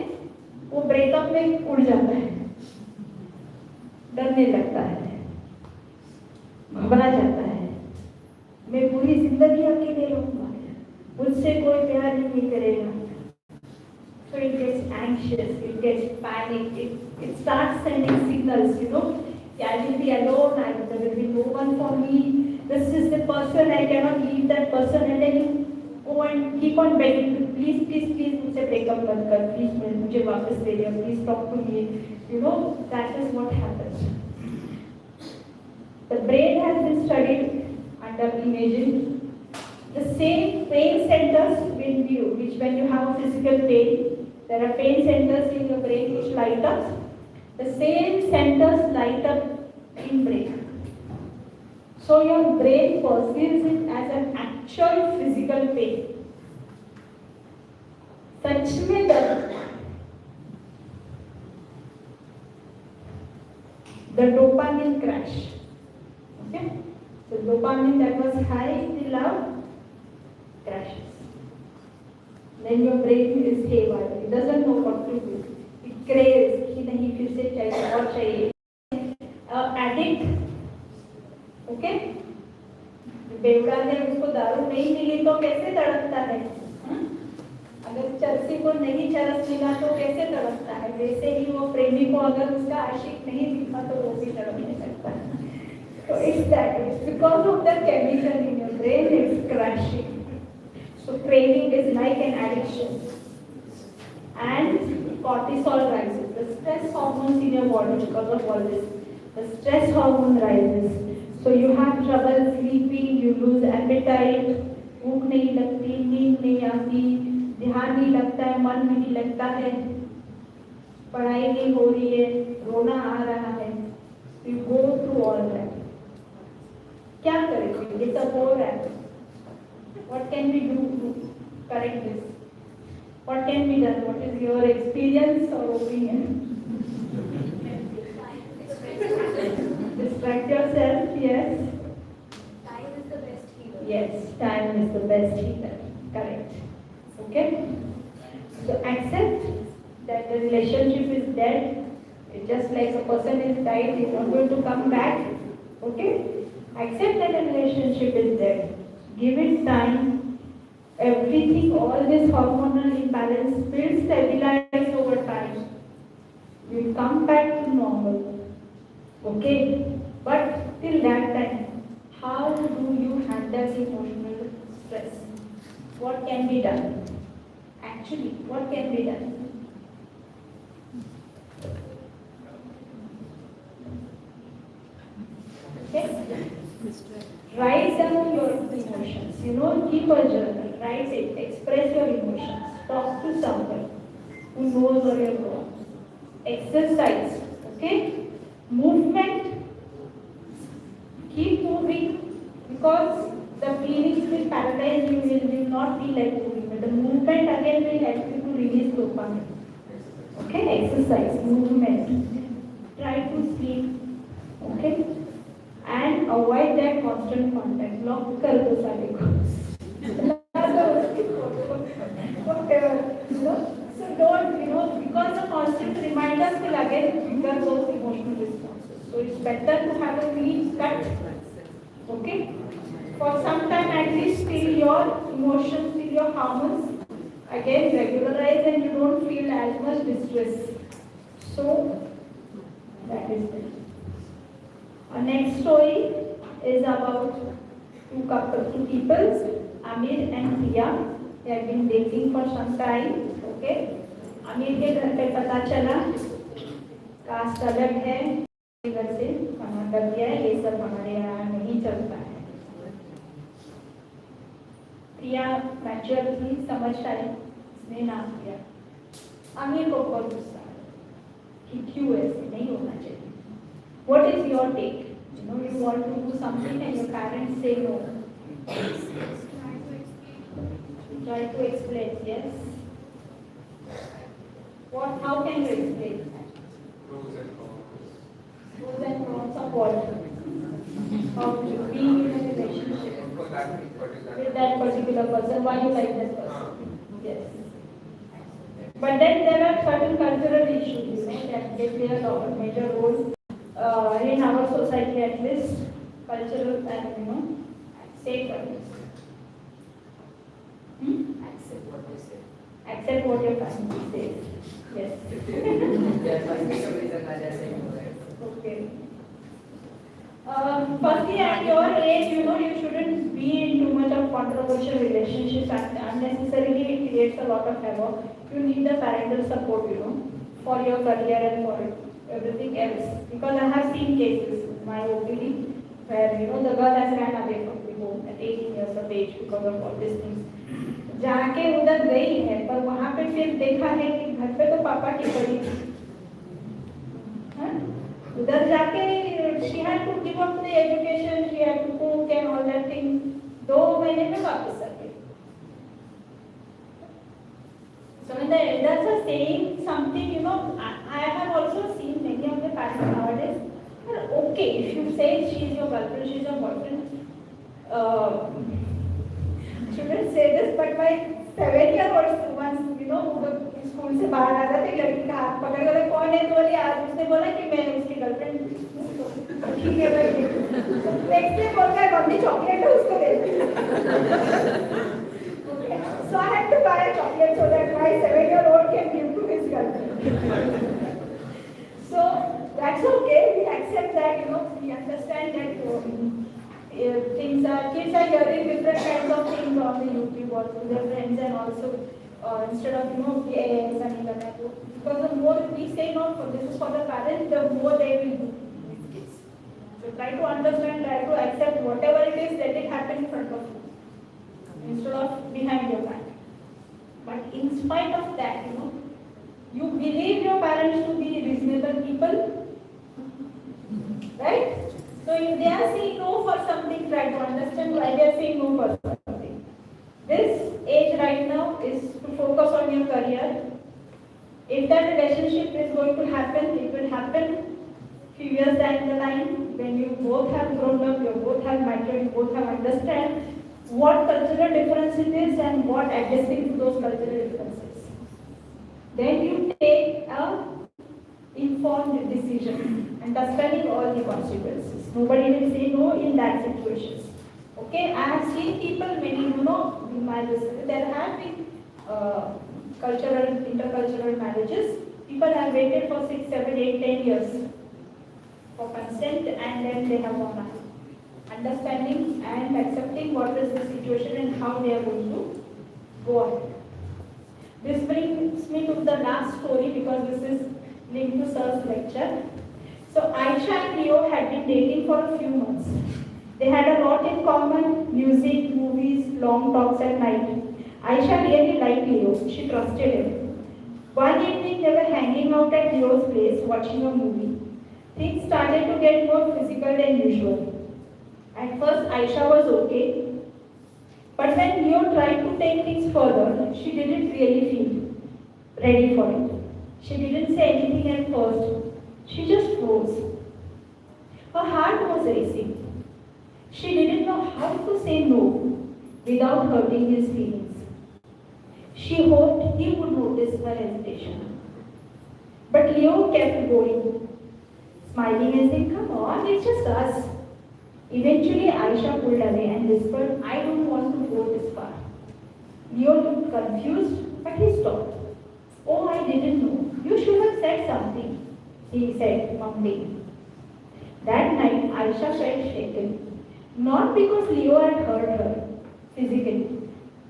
वो breakup में उड़ जाता है, डरने लगता है, घबरा जाता है, मैं पूरी जिंदगी अकेले रहूंगा, मुझसे कोई प्यार नहीं करेगा. So it gets anxious, it gets panic, it starts sending signals, I will be alone, there will be no one for me, this is the person, I cannot leave that person, and then you go and keep on begging, please, मुझसे breakup मत कर, please मुझे वापस ले जाओ, please talk to me. That is what happens. The brain has been studied under imaging. The same pain centers which when you have physical pain, there are pain centers in your brain which light up. The same centers light up in brain. So your brain perceives it as an actual physical pain. Such में the dopamine crash. Okay? So dopamine that was high in the love crashes. Then your brain is haywire. It doesn't know what to do. It craves कि नहीं फिर से चाहिए और चाहिए. Addict. Okay? बेवड़ा है, उसको दारू नहीं मिली तो कैसे तड़पता है? अगर चरसी को नहीं चरस मिला तो कैसे तड़पता है? वैसे ही वो प्रेमी को अगर उसका आशिक नहीं दिखा तो वो भी तड़पने लगता है. So it's that. It's because of the chemical in your brain, it's crashing. So craving is like an addiction. And cortisol rises. The stress hormones in your body because of all this. The stress hormone rises. So you have trouble sleeping, you lose appetite, भूख नहीं लगती, नींद नहीं आती, ध्यान नहीं लगता है, मन नहीं लगता है, पढ़ाई नहीं हो रही है, रोना आ रहा है. You go through all that. क्या करेंगे? It's a whole act. What can we do to correct this? What can be done? What is your experience or opinion? Distract yourself, yes. Time is the best healer. Yes, time is the best healer. Correct. Okay? So accept that the relationship is dead. It's just like a person is died, he's not going to come back. Okay? Accept that the relationship is dead. Give it time. Everything, all this hormonal imbalance will stabilize over time. You'll come back to normal. Okay? But till that time, how do you handle emotional stress? What can be done? Actually, what can be done? Write down your emotions. Keep a journal. Write it. Express your emotions. Talk to someone who knows what you're going. Exercise. Okay? Movement. Keep moving because the feelings will paralyze you. You will not feel like moving. But the movement again will help you to release dopamine. Okay? Exercise. Movement. Try to sleep. Okay? And avoid that constant contact. Block कर दो सारे को. Whatever. So don't, because the constant reminders will again trigger those emotional responses. So it's better to have a clean cut. Okay? For some time at least till your emotions, till your hormones again regularize and you don't feel as much distress. So that is it. Our next story is about two people, Amir and Priya. They have been dating for some time. Okay. Amir के घर पे पता चला cast अलग है, घर से मना कर दिया है, ये सब हमारे यहाँ नहीं चलता है. प्रिया मैच्योर थी, समझ आई, उसने ना किया. आमिर को बहुत गुस्सा आया कि क्यों ऐसे नहीं होना चाहिए. What is your take? You want to do something and your parents say no. Try to explain, yes. How can you explain that? Pros and cons. Pros and cons of what? Of being in a relationship For that particular. with that particular person. Why you like that person? Yes. But then there are certain cultural issues, that they play a major role in our society, at least cultural and state values. Accept what they say. Accept what your family says. Yes. Okay. Firstly, at your age, you shouldn't be in too much of controversial relationships, and unnecessarily it creates a lot of havoc. You need the parental support, for your career and for everything else. Because I have seen cases in my OPD where, the girl has ran away from the home at 18 years of age because of all these things. जाके उधर गई है, पर वहाँ पे फिर देखा है कि घर पे तो पापा की पड़ी थी. उधर जाके she had to give up the education, she had to cook and all that thing. 2 महीने में वापस आ गई. So when the elders are saying something, I have also seen many of the parents nowadays. Okay, if you say she is your girlfriend, she is your boyfriend. Shouldn't say this, but my 7-year-old once, school से बाहर आ रहा था, लड़की का हाथ पकड़ कर कौन है, तो बोली आज उसने बोला कि मैं उसकी गर्लफ्रेंड. ठीक है भाई. नेक्स्ट डे बोल रहा है मम्मी चॉकलेट है उसको दे दो. So I had to buy a chocolate so that my 7-year-old can give to his girlfriend. So that's okay. We accept that. We understand that kids are hearing different kinds of things on the YouTube or through their friends, and also instead of because the more we say no, this is for the parents, the more they will do with kids. So try to understand, try to accept whatever it is, let it happen in front of you instead of behind your back. But in spite of that, you believe your parents to be reasonable people, right? So if they are saying no for something, try to understand why they are saying no for something. This age right now is to focus on your career. If that relationship is going to happen, it will happen few years down the line when you both have grown up, you both have matured, you both have understand what cultural difference it is and what adjusting to those cultural differences. Then you take a informed decision, understanding all the consequences. Nobody will say no in that situation. Okay, I have seen people, many, in my business, there have been intercultural marriages. People have waited for 6, 7, 8, 10 years for consent, and then they have gone ahead. Understanding and accepting what is the situation and how they are going to go ahead. This brings me to the last story because this is linked to Sir's lecture. So Aisha and Leo had been dating for a few months. They had a lot in common: music, movies, long talks at night. Aisha really liked Leo. She trusted him. One evening, they were hanging out at Leo's place watching a movie. Things started to get more physical than usual. At first, Aisha was okay, but when Leo tried to take things further, she didn't really feel ready for it. She didn't say anything at first. She just froze. Her heart was racing. She didn't know how to say no without hurting his feelings. She hoped he would notice her hesitation. But Leo kept going, smiling and saying, "Come on, it's just us." Eventually, Aisha pulled away and whispered, "I don't want to go this far." Leo looked confused, but he stopped. "Oh, I didn't know. You should have said something," he said, mumbling. That night, Aisha felt shaken. Not because Leo had hurt her physically,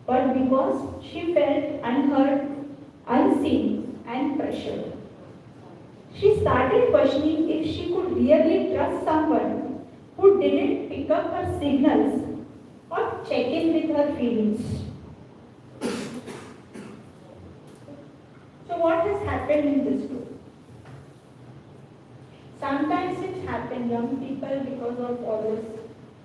but because she felt unheard, unseen, and pressured. She started questioning if she could really trust someone who didn't pick up her signals or check in with her feelings. So what has happened in this group? Sometimes it happens, young people, because of all this,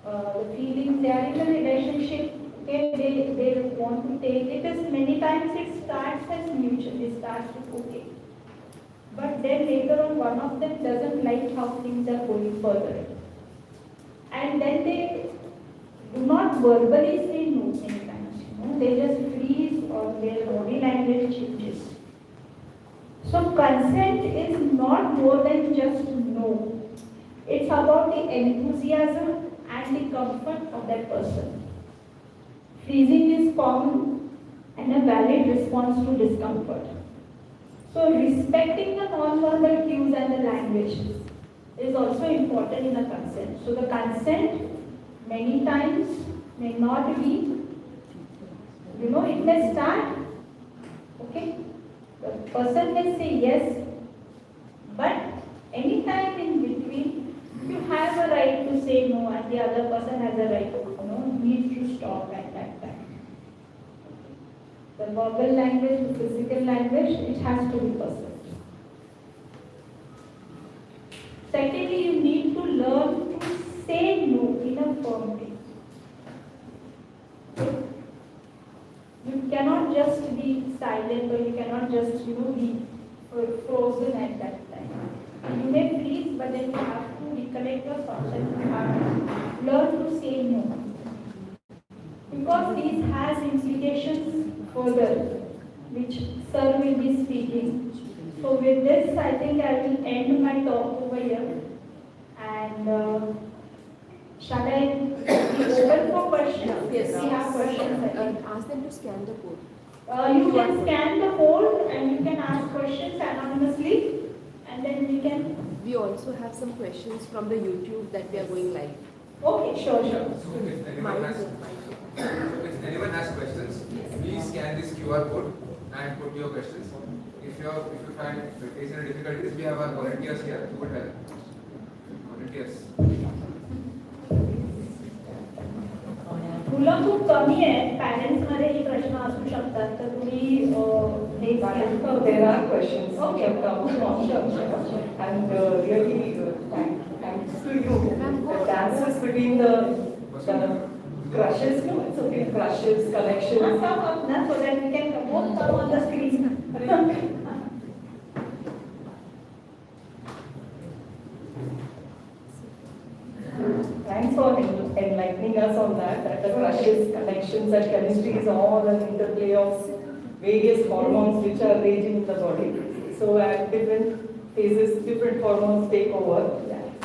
the feelings, they are in a relationship, okay, they want to take, it is many times it starts as mutual, it starts with okay. But then later on, one of them doesn't like how things are going further. And then they do not verbally say no many times, they just freeze or their body language changes. So consent is not more than just no. It's about the enthusiasm and the comfort of that person. Freezing is common and a valid response to discomfort. So respecting the non-verbal cues and the language is also important in a consent. So the consent many times may not be, it may start, okay? The person may say yes, but anytime in between, you have a right to say no, and the other person has a right to, needs to stop at that time. The verbal language, the physical language, it has to be perfect. Secondly, you need to learn to say no in a firm way. You cannot just be silent, or you cannot just, be frozen at that time. You may freeze, but then you have to recollect your thoughts and you have to learn to say no. Because these has implications further, which Sir will be speaking. So with this, I think I will end my talk over here. And shall I be open for questions? Yes. We have questions, I think. Ask them to scan the code. You can scan the code and you can ask questions anonymously, and then we can. We also have some questions from the YouTube that we are going live. Okay, sure. So if anyone has questions, please scan this QR code and put your questions. If you find facing difficulties, we have our volunteers here who would help. Volunteers. मुलं खूप कमी आहेत, parents मध्ये हे प्रश्न असू शकतात, तर तुम्ही हे There are questions which Okay. have come from and really thanks to you. The dances between the crushes, no, it's okay, crushes, collections. come up na, so that we can both come on the screen. Thanks for enlightening us on that the crushes, connections and chemistry is all an interplay of various hormones which are raging in the body. So at different phases, different hormones take over.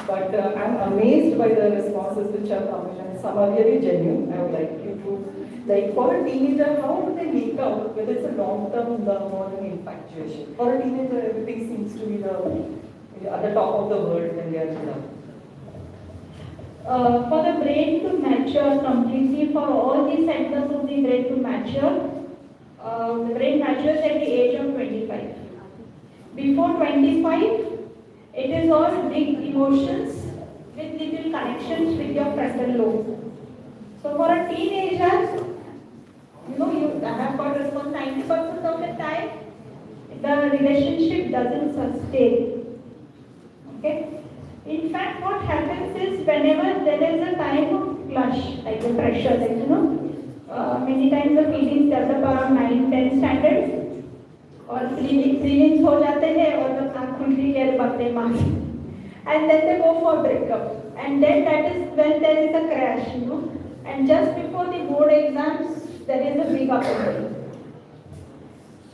But I'm amazed by the responses which are coming, and some are really genuine. I would like you to, for a teenager, how do they make out whether it's a long-term love or an infatuation? For a teenager, everything seems to be at the top of the world when they are in love. For the brain to mature completely, for all the centers of the brain to mature, the brain matures at the age of 25. Before 25, it is all big emotions, with little connections with your frontal lobe. So for a teenager, you have got response 90% of the time, the relationship doesn't sustain. Okay? In fact, what happens is whenever there is a time of clash, like the pressure, many times the feelings develop around 9-10 standards, और feelings हो जाते हैं और तब आँख खुल रही है बातें मार, and then they go for breakup, and then that is when there is a crash, and just before the board exams there is a big upheaval.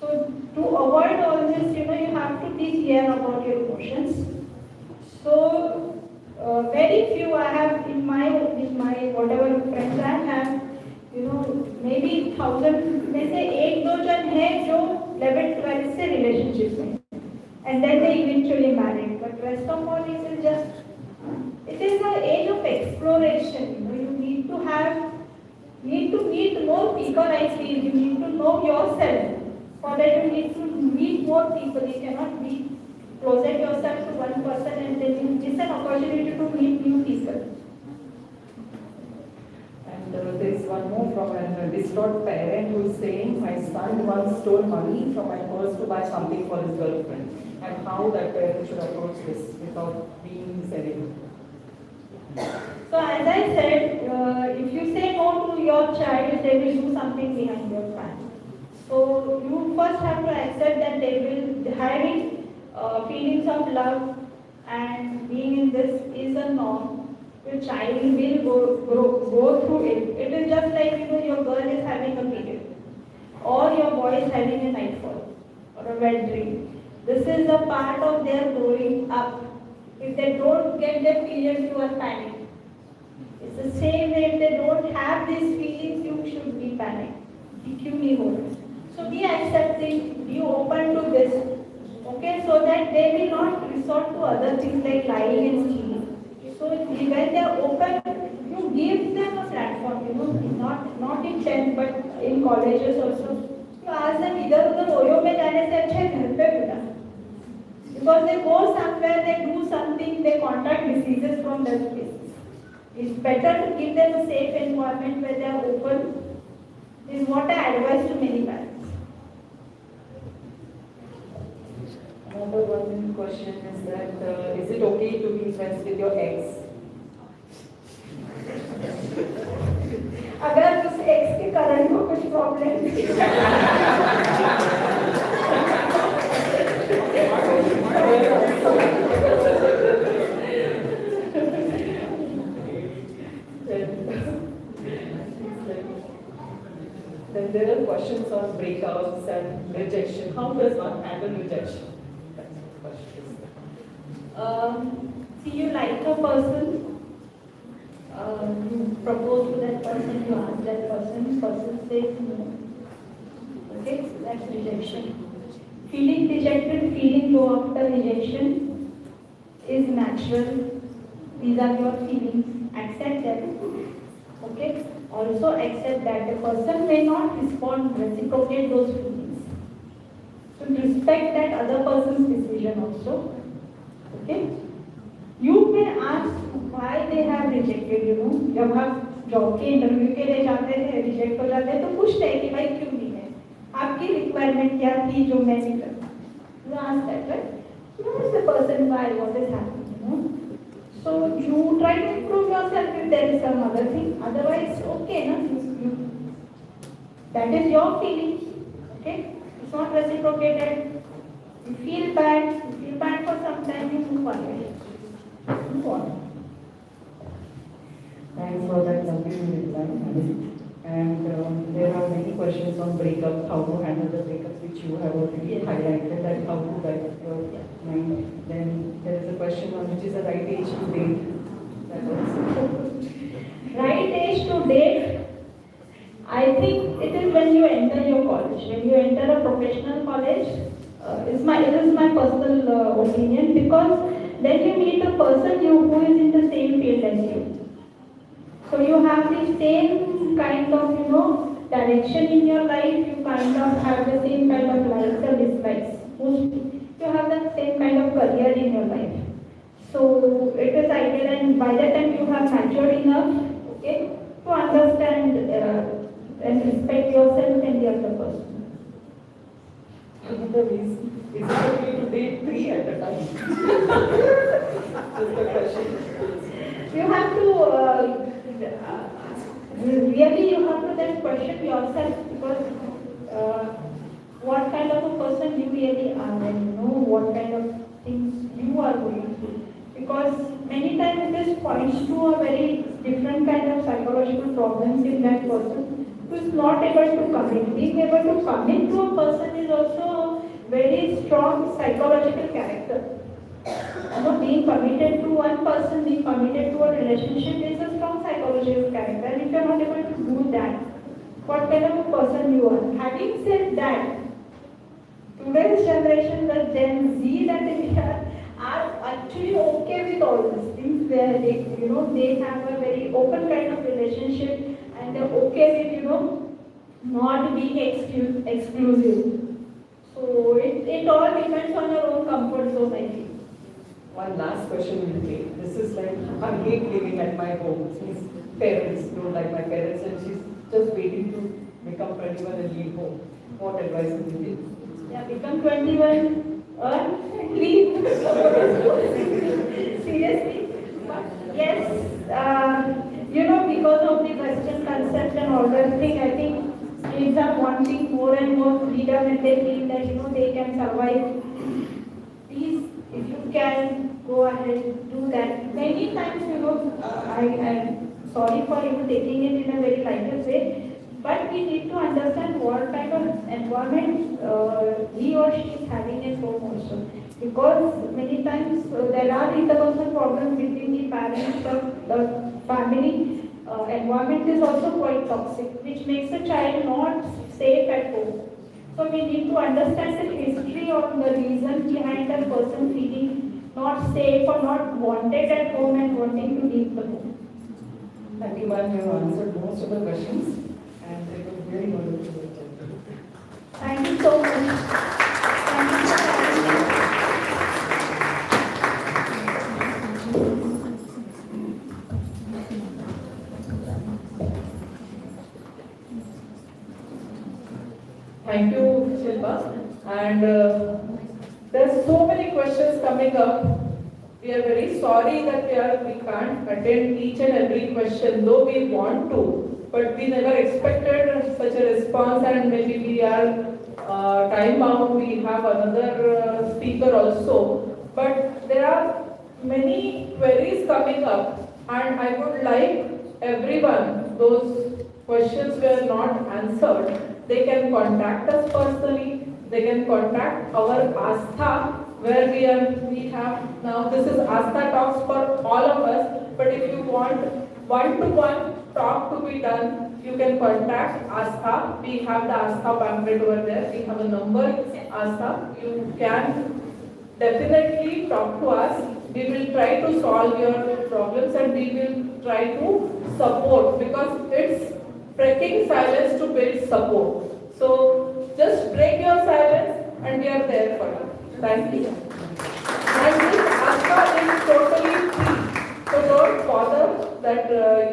So to avoid all this, you have to be clear about your emotions. So very few I have in my whatever friends I have, maybe 1,000 में से 1-2 जन है जो 11-12 से relationship में, and then they eventually married. But rest of all is just, it is an age of exploration. You need to meet more people. I feel you need to know yourself. For that you need to meet more people. You cannot be closet yourself to one person and then you miss an opportunity to meet new people. And there is one more from a distraught parent who is saying, my son once stole money from my purse to buy something for his girlfriend, and how that parent should approach this without being silly. So as I said, if you say no to your child, they will do something behind your back. So you first have to accept that they will having feelings of love and being in this is a norm. Your child will go through it. It is just like your girl is having a period, or your boy is having a nightfall or a wet dream. This is a part of their growing up. If they don't get their period, you are panicked. It's the same way if they don't have these feelings, you should be panicked. So be accepting, be open to this, okay, so that they will not resort to other things like lying and stealing. So when they are open, you give them a platform, not in 10th but in colleges also. You ask them इधर-उधर OYO में जाने से अच्छा घर पे बुला. Because they go somewhere, they do something, they contract diseases from their places. It's better to give them a safe environment where they are open. This is what I advise to many parents. Another one question is that is it okay to be friends with your ex? अगर उस ex के कारण को कुछ problem Then there are questions on breakups and rejection. How does one handle rejection? See, you like a person, you propose to that person, you ask that person says no. Okay, so that's rejection. Feeling dejected, feeling low after rejection is natural. These are your feelings. Accept them. Okay. Also accept that the person may not respond, reciprocate those feelings. So respect that other person's decision also. Okay. You may ask why they have rejected. जब आप job के interview के लिए जाते थे, reject हो जाते हैं तो पूछते हैं कि भाई क्यों नहीं है, आपकी रिक्वायरमेंट क्या थी जो मैं नहीं कर. You ask that, right? You ask the person why, what is happening. So you try to improve yourself if there is some other thing. Otherwise, okay, that is your feeling. Okay, it's not reciprocated. You feel bad for some time. You move on. Thanks for that lovely reply. And there are many questions on breakup, how to handle the breakups, which you have already highlighted, that how to guide your mind. Then there is a question on which is the right age to date. That also. Right age to date, I think it is when you enter your college. When you enter a professional college, it is my personal opinion, because then you meet a person who is in the same field as you. So you have the same kind of, direction in your life, you kind of have the same kind of likes or dislikes. You have the same kind of career in your life. So it is ideal, and and by that time you have matured enough, okay, to understand and respect yourself and the other person. Another reason is okay to date 3 at a time. Just the question. You have to really you have to then question yourself, because what kind of a person you really are, and you know what kind of things you are going through. Because many times this points to a very different kind of psychological problems in that person who is not able to commit. Being able to commit to a person is also a very strong psychological character. You know, being committed to one person, being committed to a relationship is a strong psychological character. And if you are not able to do that, what kind of a person you are? Having said that, today's generation, the Gen Z that we are actually okay with all these things. Where they, you know, they have a very open kind of relationship, and they're okay with, you know, not being exclusive. So it all depends on your own comfort zone, I think. One last question will be, this is like, I hate living at my home. His parents don't like my parents, and she's just waiting to become 21 and leave home. What advice would you give? Yeah, become 21, leave. Seriously. But yes, you know, because of the Western concept and all that thing, I think kids are wanting more and more freedom, and they feel that, you know, they can survive. Please, if you can, go ahead, do that. Many times, you know, I'm sorry for you taking it in a very lighter way, but we need to understand what kind of environment he or she is having at home also. Because many times there are interpersonal problems between the parents, the family. Environment is also quite toxic, which makes the child not safe at home. So we need to understand the history of the reason behind that person feeling not safe or not wanted at home and wanting to leave the home. Thank you, ma'am. You have answered most of the questions, and it was very wonderful. Thank you so much. Thank you for having me. Thank you, Shilpa. And there's so many questions coming up. We are very sorry that we can't attend each and every question, though we want to, but we never expected such a response, and maybe we are time bound. We have another speaker also, but there are many queries coming up, and I would like everyone, those questions were not answered, they can contact us personally. They can contact our Aastha, where we have now, this is Aastha Talks for all of us, but if you want one-to-one talk to be done, you can contact Aastha. We have the Aastha pamphlet over there. We have a number, Aastha. You can definitely talk to us. We will try to solve your problems, and we will try to support, because it's breaking silence to build support. So just break your silence, and we are there for you. Thank you. And this Aastha is totally free. So don't bother that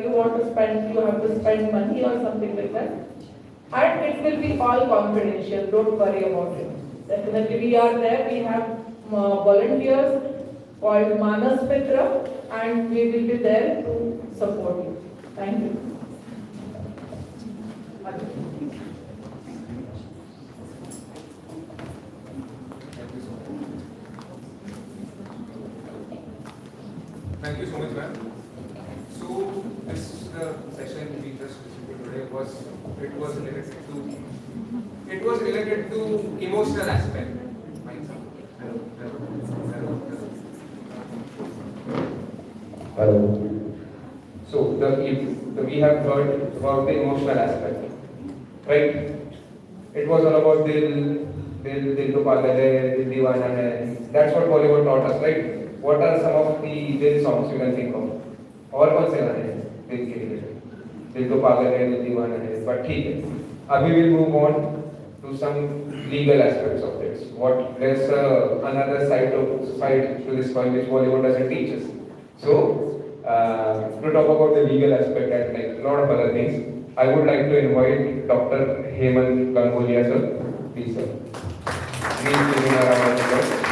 you have to spend money or something like that. And it will be all confidential. Don't worry about it. Definitely we are there. We have volunteers called Manas Mitra, and we will be there to support you. Thank you. Thank you so much, ma'am. So this session we just listened to today was related to emotional aspect. Hello. So we have heard about the emotional aspect, right? It was all about dil to pagal hai, dil deewana hai. That's what Bollywood taught us, right? What are some of the dil songs you can think of? और कौन से गाने हैं दिल के related? दिल तो पागल है, दिल दीवाना है. But ठीक है. Abhi we'll move on to some legal aspects of this. There's another side to this coin which Bollywood doesn't teach us. So to talk about the legal aspect and like a lot of other things. I would like to invite Dr. Hemant Gangulia sir. Please sir. Please give him a round of applause.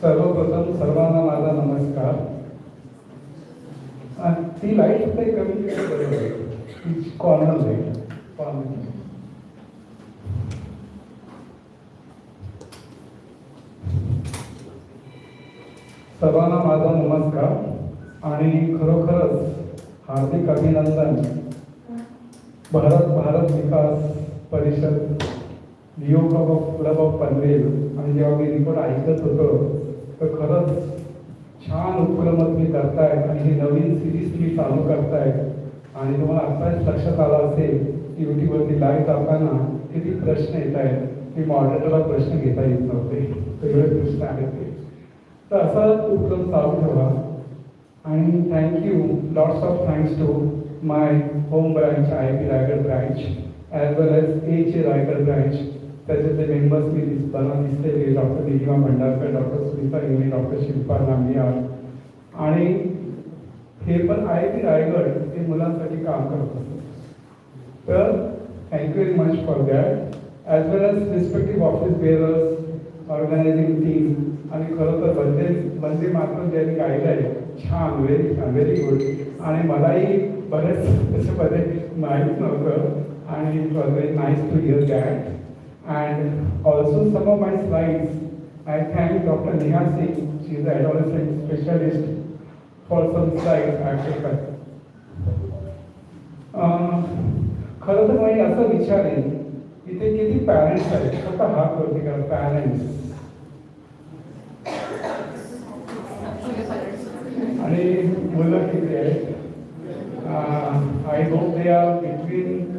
सर्वप्रथम सर्वांना माझा नमस्कार. ती light फक्त कमी corner light सर्वांना माझा नमस्कार आणि खरोखरच हार्दिक अभिनंदन. भारत विकास परिषद लिओ क्लब ऑफ पनवेल आणि जेव्हा मी रिपोर्ट ऐकत होतो तर खरंच छान उपक्रम तुम्ही करताय आणि ही नवीन सिरीज तुम्ही चालू करताय. आणि तुम्हाला आताच लक्षात आलं असेल की युट्यूबवरती लाईव्ह जाताना किती प्रश्न येत आहेत की मॉडरेटरला प्रश्न घेता येत नव्हते, सगळे प्रश्न आहेत ते. तर असा उपक्रम चालू ठेवा. आणि thank you, lots of thanks to my home branch IIT Raigad branch as well as AHA Raigad branch. त्याच्यातले मेंबर्स मी दिसलेले doctor Nilima Bhandarkar, doctor Sunita Ingale, doctor Shilpa Nambiar. आणि हे पण IIT रायगड हे मुलांसाठी काम करत असतं. तर thank you very much for that. As well as respective office bearers, organising team. आणि खरं तर वंदे मातरम ज्यांनी गायलं आहे, छान, व्हेरी छान, व्हेरी गुड. आणि मलाही बरेच त्याच्यामध्ये माहीत नव्हतं आणि it was very nice to hear that. And also some of my slides, I thank Dr. Neha Singh, she is an adolescent specialist, for some slides I have taken. खरं तर मी असं विचारेन, इथे किती पॅरेंट्स आहेत? फक्त हात वरती करा, पॅरेंट्स. आणि मुलं किती आहेत? I hope they are between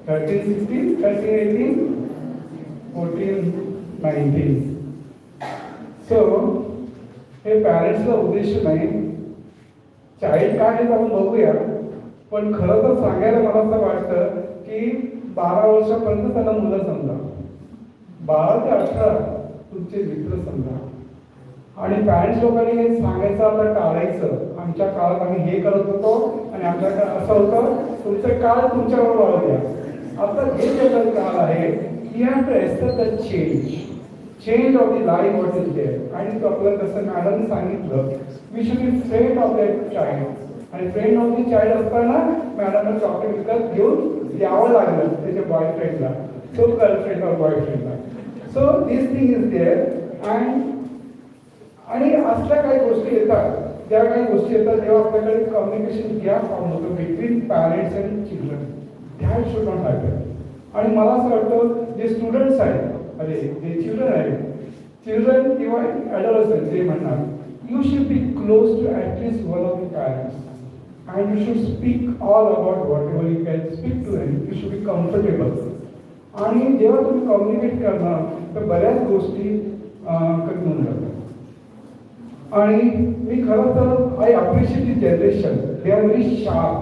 13, 16, 13, 18, 14, 19. सो हे पॅरेंट्सचा उद्देश नाही, चाइल्ड काय आहे आपण बघूया. पण खरं तर सांगायला मला असं वाटतं की 12 वर्षापर्यंत त्याला मुलं समजा, 12 ते 18 तुमचे मित्र समजा. आणि पॅरेंट्स लोकांनी हे सांगायचं आता टाळायचं. आमच्या काळात आम्ही हे करत होतो आणि आमच्या काळात असं होतं, तुमचं काळ तुमच्यावर वाढू द्या. आता हे जगात काळ आहे, you have to accept the change of the life what is there. आणि तो आपल्याला कसं मॅडमने सांगितलं, we should be friend of that child. आणि फ्रेंड ऑफ द चाइल्ड असताना मॅडमला चॉकलेट विकत घेऊन द्यावं लागलं त्याच्या बॉयफ्रेंडला, तो गर्लफ्रेंड ऑर बॉयफ्रेंडला. So this thing is there. आणि असल्या काही गोष्टी येतात, ज्या काही गोष्टी येतात जेव्हा आपल्याकडे कम्युनिकेशन गॅप फॉर्म होतो between parents and children, that should not happen. आणि मला असं वाटतं जे स्टुडंट्स आहेत, जे चिल्ड्रन आहेत, चिल्ड्रन किंवा ॲडोलसंट जे म्हणणार, you should be close to at least one of the parents and you should speak all about what ever you can speak to them. You should be comfortable. आणि जेव्हा तुम्ही communicate करणार तर बऱ्याच गोष्टी कमी होऊन जातात. आणि मी खरं तर I appreciate the generation. They are very sharp,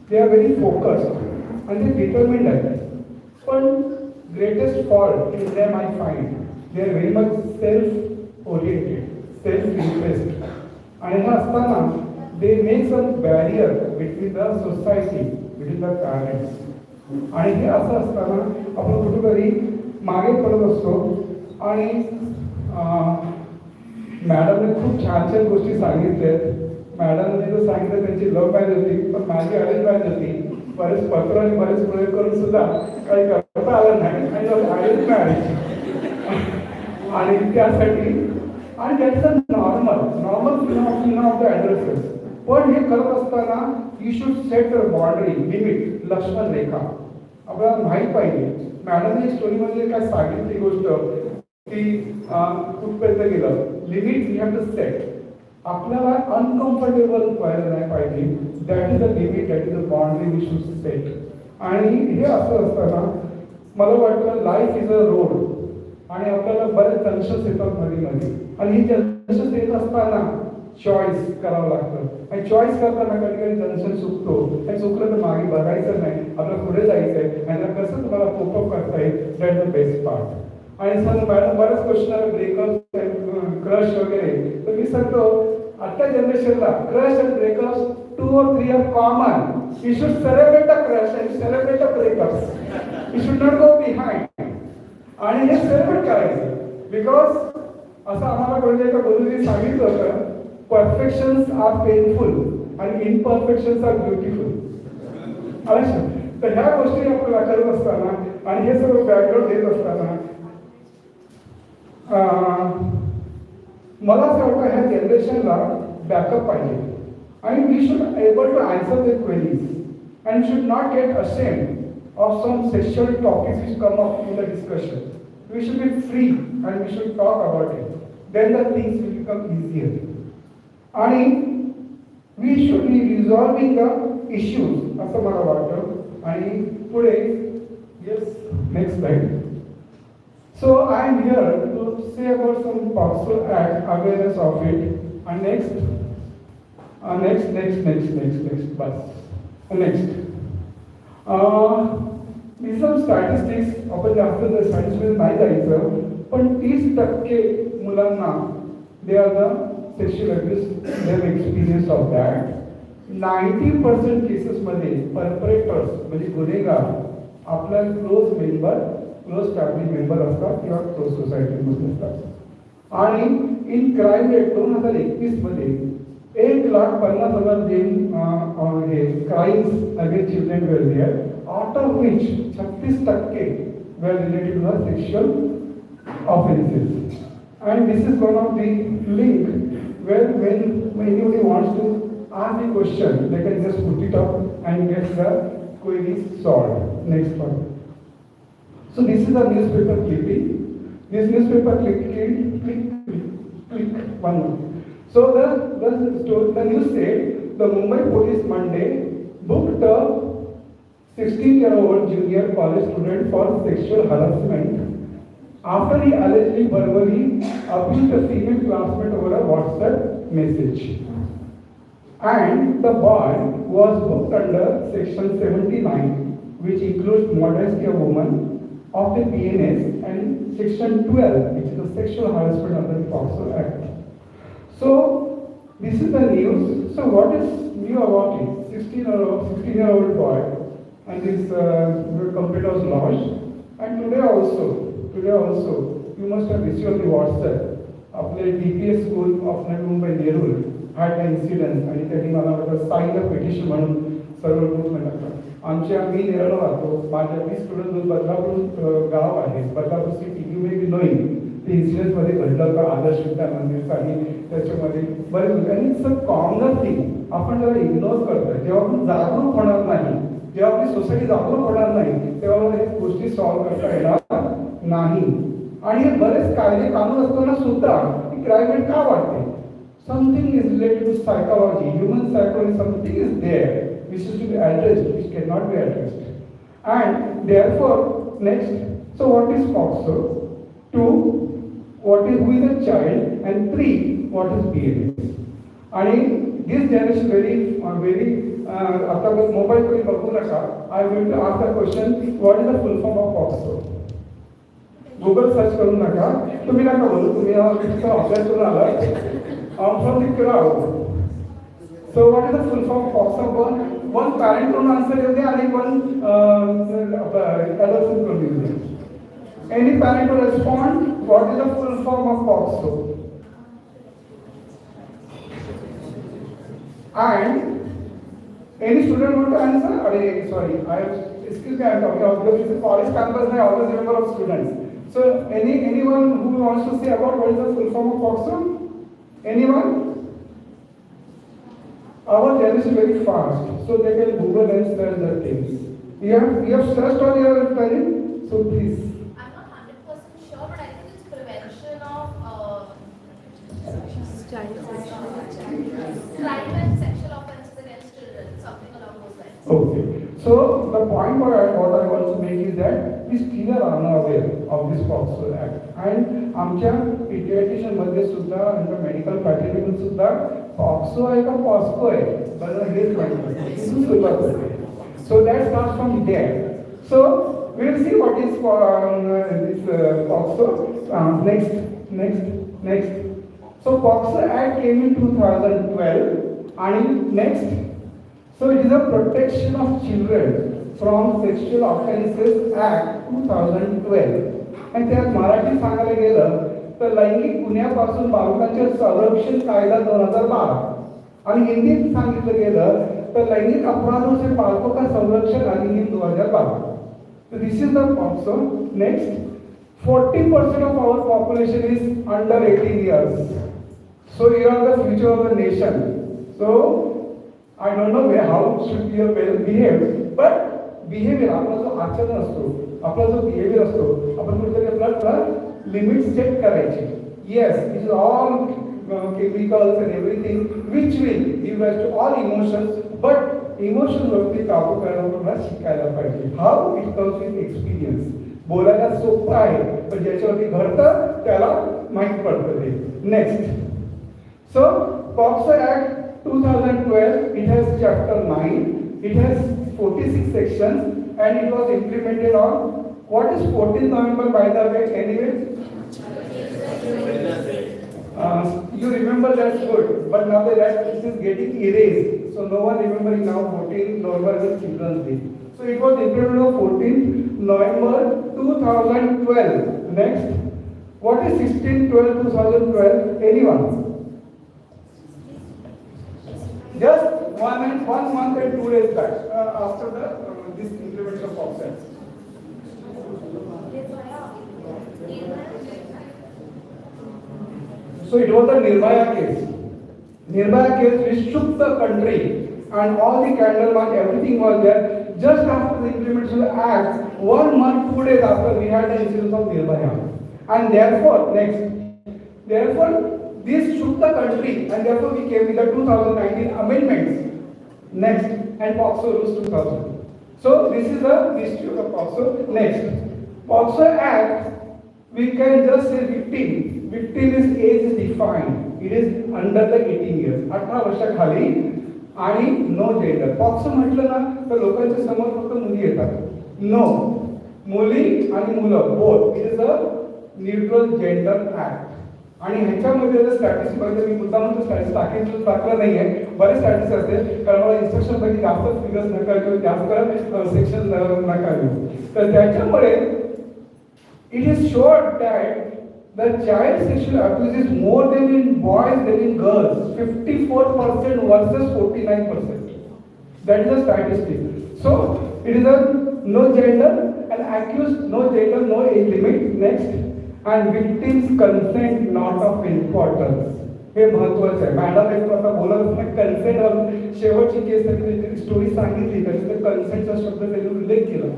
they are very focused आणि ते डिटर्मिंड आहेत. पण greatest fault in them I find they are very much self oriented, self interest. आणि हे असताना they make some barrier between the society, between the parents. आणि हे असं असताना आपण कुठेतरी मागे पडत असतो. आणि मॅडमने खूप छान छान गोष्टी सांगितल्यात. मॅडमने तर सांगितलं त्यांची लव्ह मॅरेज होती, पण माझी अरेंज मॅरेज होती. बरेच पत्र आणि बरेच प्रयोग करून सुद्धा काही करता आलं नाही आणि अरेंज मॅरेज. आणि त्यासाठी आणि त्याचं normal phenomena of the adults. पण हे करत असताना you should set a boundary, limit, Lakshman rekha आपल्याला माहीत पाहिजे. मॅडमने स्टोरीमध्ये काय सांगितली गोष्ट की कुठपर्यंत गेलं, limit we have to set. आपल्याला अनकम्फर्टेबल व्हायला नाही पाहिजे. That is the limit, that is the boundary we should set. आणि हे असं असताना मला वाटतं लाईफ इज अ रोड आणि आपल्याला बरेच जंक्शन्स येतात मध्ये आणि ही जंक्शन्स येत असताना चॉईस करावं लागतं. आणि चॉईस करताना कधी कधी जंक्शन चुकतो आणि चुकलं तर मागे बघायचं नाही, आपल्याला पुढे जायचं आहे आणि कसं तुम्हाला कोपअप करता येईल, दॅट द बेस्ट पार्ट. आणि सर मॅडम बरेच क्वेश्चन आहे, ब्रेकअप, क्रश वगैरे, तर मी सांगतो आजच्या जनरेशनला crush and breakups 2 or 3 are common. You should celebrate the crush and celebrate the breakups. You should not go behind. आणि हे सेलिब्रेट करायचं बिकॉज असं आम्हाला कोणी एका गुरुजी सांगितलं होतं, परफेक्शन्स आर पेनफुल आणि इनपरफेक्शन्स आर ब्युटिफुल. तर ह्या गोष्टी आपल्याला करत असताना आणि हे सगळं बॅकग्राऊंड देत असताना मला असं वाटतं ह्या जनरेशनला बॅकअप पाहिजे आणि we should able to answer the queries and should not get ashamed of some sexual topics which come up in the discussion. We should be free and we should talk about it. Then the things will become easier. आणि we should be resolving the issues असं मला वाटतं. आणि पुढे yes next slide. So I am here to say about some possible awareness of it. And next, bus. Next. These some statistics. आपण जास्त statistics मध्ये नाही जायचं, पण 30% मुलांना they are the sexual abuse, they have experience of that. 90% cases मध्ये perpetrators म्हणजे गुन्हेगार आपला close member, close family member असतात किंवा क्लोज सोसायटीमध्ये असतात. आणि इन क्राईम रेट 2021 मध्ये 1,50,000 हे crimes against children were there, out of which 36% were related to the sexual offences. And this is one of the link where when anybody wants to ask the question, they can just put it up and get the query solved. Next one. So this is a newspaper clipping. This newspaper click one more. So the news said the Mumbai police Monday booked a 16-year-old junior college student for sexual harassment after he allegedly verbally abused a female classmate over a WhatsApp message. And the boy was booked under Section 79, which includes modesty of woman, of the PNS, and Section 12, which is the Sexual Harassment under the Poxo Act. So this is the news. So what is new about it? 16-year-old boy, and this complaint was lodged. And today also, you must have received on the WhatsApp of the DPS school of Navi Mumbai Nerul had an incident, आणि त्यांनी मला वाटतं sign a petition म्हणून सर्व group म्हणतात. मी नेरळला राहतो, माझ्या 20 student Badlapur गाव आहे, Badlapur city, you may be knowing. ते इन्सिडेंटमध्ये घडलं होतं आदर्श विद्या मंदिर आणि त्याच्यामध्ये बरेच आणि इट्स अ कॉमन थिंग. आपण जरा इग्नोर करतोय. जेव्हा आपण जागरूक होणार नाही, जेव्हा आपली सोसायटी जागरूक होणार नाही, तेव्हा मला हे गोष्टी सॉल्व्ह करता येणार नाही. आणि हे बरेच कायदे कानून असताना सुद्धा ही क्राईम रेट का वाढते? Something is related to psychology, human psychology, something is there which is to be addressed, which cannot be addressed. And therefore, next, so what is POXO? 2, who is a child? And 3, what is BVP? And this generation very after mobile phone बघू नका. I will ask the question, what is the full form of POXO? Google search करू नका. तुम्ही नका बोलू, तुम्ही अभ्यास करून आला. From the crowd. So what is the full form of POXO? One parent can answer you there and one adolescent can be there. Any parent will respond, what is the full form of POXO? And any student want to answer? Sorry, excuse me, I am talking about this is college campus, I always remember of students. So anyone who wants to say about what is the full form of POXO? Anyone? Our generation is very fast, so they can Google and search the things. You have searched on your parent, so please. I'm not 100% sure, but I think it's prevention of crime and sexual offenses against children, something along those lines. Okay. So the point what I want to make is that we still are unaware of this POCSO Act. And आमच्या pediatrician मध्ये सुद्धा and the medical practitioner सुद्धा POCSO आहे का POSCO आहे बरं हेच माहिती नाही. इथून सुरुवात होते. So that starts from there. So we'll see what is this POCSO. Next. So POCSO Act came in 2012 and next. So it is a Protection of Children from Sexual Offences Act 2012. आणि त्यात मराठी सांगायला गेलं तर लैंगिक गुन्ह्यापासून बालकांचे संरक्षण कायदा 2012 आणि हिंदीत सांगितलं गेलं तर लैंगिक अपराधों से बालकों का संरक्षण अधिनियम 2012. So this is the POCSO. Next, 40% of our population is under 18 years. So you are the future of the nation. So I don't know how should you behave, but behavior आपला जो आचरण असतो, आपला जो behavior असतो, आपण कुठेतरी आपला limits set करायचे. Yes, it is all chemicals and everything which will give rise to all emotions, but emotions वरती काबू करायला आपल्याला शिकायला पाहिजे. How it comes with experience. बोलायला सोपं आहे, पण ज्याच्यावरती घडतं त्याला माहित पडतं ते. Next. So POCSO Act 2012, it has chapter 9, it has 46 sections and it was implemented on, what is 14th November by the way, anyway? You remember, that's good, but now that this is getting erased, so no one remembering now 14th November is Children's Day. So it was implemented on 14th November 2012. Next, what is 16/12/2012? Anyone? Just one month and 2 days back after this implementation of POCSO. So it was the Nirbhaya case. Nirbhaya case which shook the country and all the candle march, everything was there. Just after the implementation of the act, 1 month, 2 days after we had the incident of Nirbhaya. And therefore, this shook the country and therefore we came with the 2019 amendments. Next, and POCSO rules 2000. So this is the history of the POCSO. Next, POCSO Act, we can just say victim. Victim is age is defined. It is under the 18 years. 18 वर्षाखाली आणि no gender. POCSO म्हटलं ना तर लोकांच्या समोर फक्त मुली येतात. No, मुली आणि मुलं both. It is a neutral gender act. आणि ह्याच्यामध्ये जर स्टॅटिस्टिक्स बघितलं, मी मुद्दाम स्टॅटिस्टिक्स टाकलं नाहीये, बरेच स्टॅटिस्टिक्स असते कारण मला इन्स्ट्रक्शन पैकी जास्त फिगर्स नका किंवा जास्त सेक्शन नका घेऊ. तर त्याच्यामुळे it is showed that the child sexual abuse is more than in boys than in girls, 54% versus 49%. That is a statistic. So it is a no gender and accused no gender, no age limit. Next. And victims' consent not of importance. हे महत्त्वाचं आहे. Madam एक आता बोलत नाही consent और शेवटची case त्यांनी story सांगितली त्याच्यात कन्सेंटचा शब्द त्यांनी उल्लेख केला.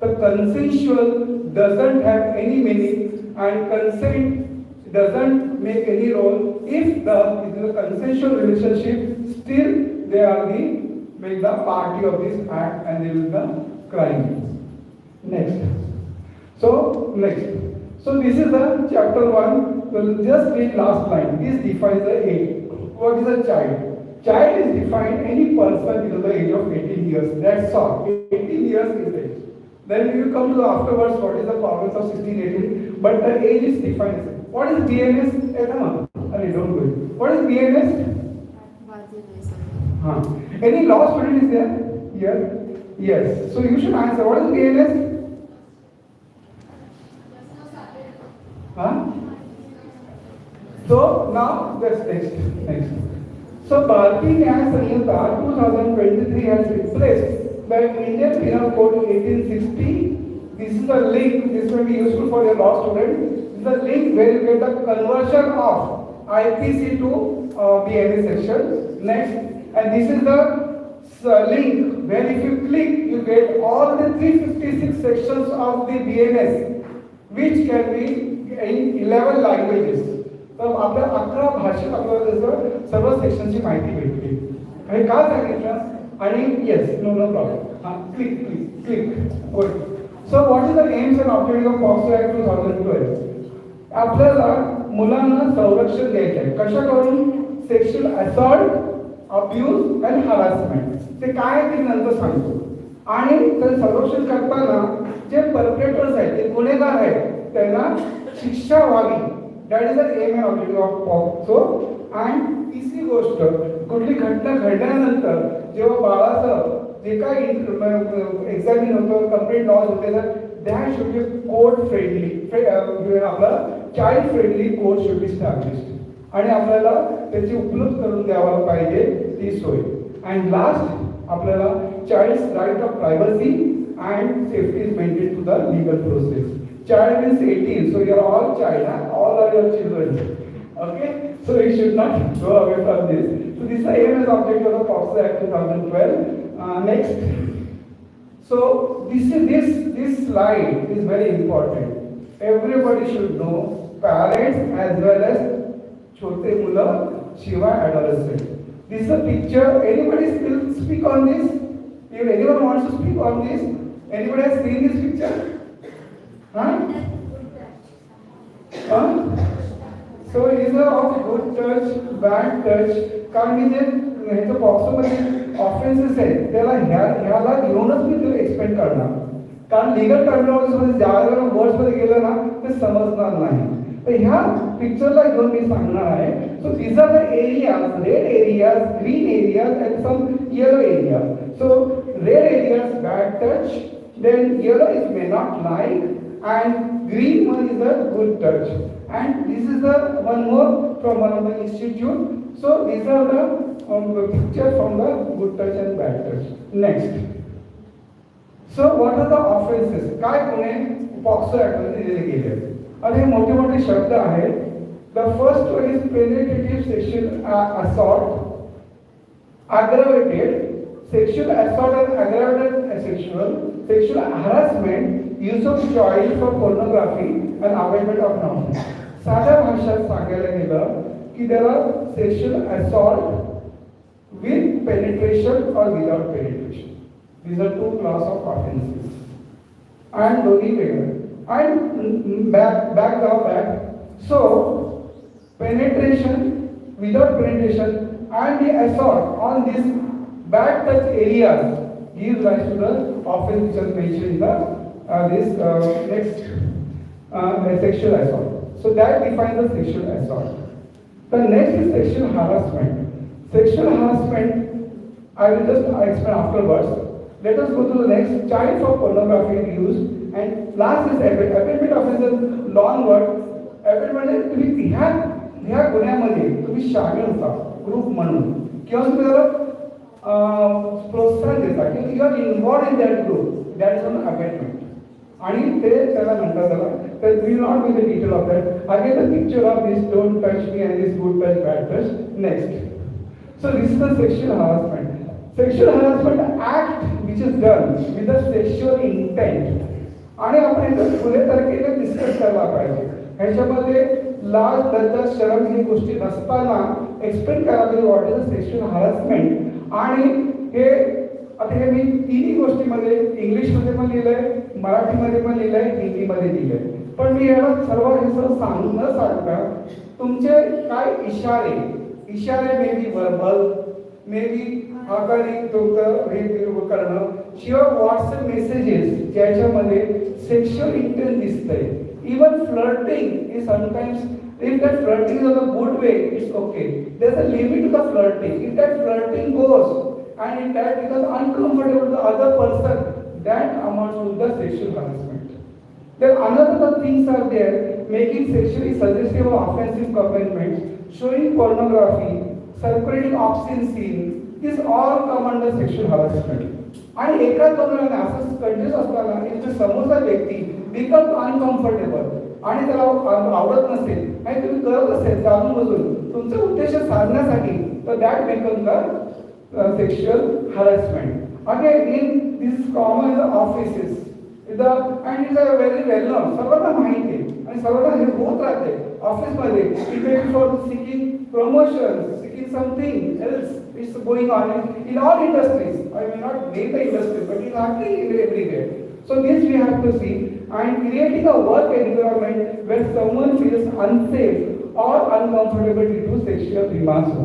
तर consensual doesn't have any meaning and consent doesn't make any role if the it is a consensual relationship still they are the make the party of this act and they will the crime. Next. So this is the chapter 1. Well, just read last line. This defines the age. What is a child? Child is defined any person below the age of 18 years. That's all. 18 years is age. Then we will come to the afterwards. What is the problems of 16, 18? But the age is defined. What is BNS? Don't go. What is BNS? Any law student is there? Here? Yes. So you should answer. What is BNS? So now that's next. So Bharatiya Nyaya Sanhita 2023 has replaced the Indian Penal Code 1860. This is the link. This may be useful for your law students. This is the link where you get the conversion of IPC to BNA section. Next, and this is the link where if you click, you get all the 356 sections of the BNS, which can be in 11 languages. तर आपल्या 11 भाषेत आपल्याला त्याचं सर्व सेक्शनची माहिती भेटते. आणि का सांगितलं आणि येस नो प्रॉब्लेम. हां click good. So what is the aims and objective of POCSO act 2012? आपल्याला मुलांना संरक्षण द्यायचं आहे. कशाकडून? Sexual assault, abuse and harassment. ते काय आहे ते नंतर सांगतो. आणि ते संरक्षण करताना जे परपेट्रेटर्स आहेत, ते गुन्हेगार आहेत, त्यांना शिक्षा व्हावी. That is the aim and objective of POCSO. And तिसरी गोष्ट, कुठली घटना घडल्यानंतर जेव्हा बाळाचं जे काही एक्झामिन होतं, कंप्लेंट लॉज होते, तर that should be court friendly, आपला child friendly court should be established. आणि आपल्याला त्याची उपलब्ध करून द्यायला पाहिजे ती सोय. अँड लास्ट, आपल्याला child's right of privacy and safety is maintain to the legal process. Child is 18, so you are all child, huh? All are your children. Okay, so you should not go away from this. So this is the aim and objective of the POCSO Act 2012. Next, so this slide is very important. Everybody should know, parents as well as chote mula, shiva adolescent. This is a picture. Anybody still speak on this? If anyone wants to speak on this, anybody has seen this picture? So is of good touch, bad touch. कारण की जे ह्याचं पॉक्सोमध्ये offences आहेत त्याला ह्याला घेऊनच मी तुला explain करणार. कारण लिगल टर्मिनॉलॉजीमध्ये ज्या वर्ड्समध्ये गेलं ना ते समजणार नाही. तर ह्या पिक्चरला घेऊन मी सांगणार आहे. So these are the areas, red areas, green areas and some yellow areas. So red areas bad touch, then yellow is may not like, and green one is a good touch. And this is the one more from one of the institute. So these are the picture from the good touch and bad touch. Next, so what are the offenses? काय कोणी POCSO act मध्ये दिले गेले आणि हे मोठे मोठे शब्द आहेत. The first one is penetrative sexual assault, aggravated sexual assault and aggravated sexual harassment, use of child for pornography and abetment of norms. साध्या भाषेत सांगायला गेलं की त्याला sexual assault with penetration or without penetration. These are two class of offenses. And दोन्ही वेगळे. And back. So penetration, without penetration, and the assault on this bad touch areas gives rise to the offense which is mentioned in the next sexual assault. So that defines the sexual assault. The next is sexual harassment. Sexual harassment, I will just explain afterwards. Let us go to the next. Child for pornography use, and last is abetment. Abetment offense is long word. Abetment म्हणजे तुम्ही ह्या गुन्ह्यामध्ये तुम्ही शामिल होता group म्हणून किंवा तुम्ही त्याला प्रोत्साहन देता किंवा you are involve in that group, that is on abetment. आणि ते त्याला म्हणतात त्याला तर we not be the detail of that. Again the picture of this don't touch me and this good touch bad touch. Next, so this is the sexual harassment. Sexual harassment act which is done with the sexual intent. आणि आपण इथं पुढे तारखेला discuss करायला पाहिजे. ह्याच्यामध्ये लाज, लज्जा, शरम ही गोष्टी नसताना एक्सप्लेन करायला पाहिजे what is the sexual harassment. आणि हे आता हे मी तिन्ही गोष्टीमध्ये इंग्लिशमध्ये पण लिहिलंय, मराठीमध्ये पण लिहिलंय, हिंदीमध्ये लिहिलंय. पण मी याला हे सर्व सांगून न सांगता तुमचे काय इशारे may be verbal, may be आकारिक हे करणं, शिवाय व्हॉट्सअप मेसेजेस ज्याच्यामध्ये सेक्शुअल इंटेंट दिसतंय. Even flirting is sometimes, if that flirting is on a good way, it's okay. There's a limit to the flirting. If that flirting goes and if that becomes uncomfortable to the other person, that amounts to the sexual harassment. Then another things are there, making sexually suggestive or offensive comments, showing pornography, circulating obscene scene. These all come under sexual harassment. आणि एका दोन वेळाने असं continuous असताना एक समोरचा व्यक्ती become uncomfortable आणि त्याला आवडत नसेल आणि तुम्ही करत असेल जाणून बुजून तुमचे उद्देश साधण्यासाठी, तर that becomes the sexual harassment. Again in this common in the offices and it's a very well known, सर्वांना माहिती आहे आणि सर्वांना हे होत राहते ऑफिसमध्ये. It for seeking promotion, seeking something else it's going on in all industries. I may not name the industry, but it's happening everywhere. So this we have to see, and creating a work environment where someone feels unsafe or uncomfortable due to sexual remarks.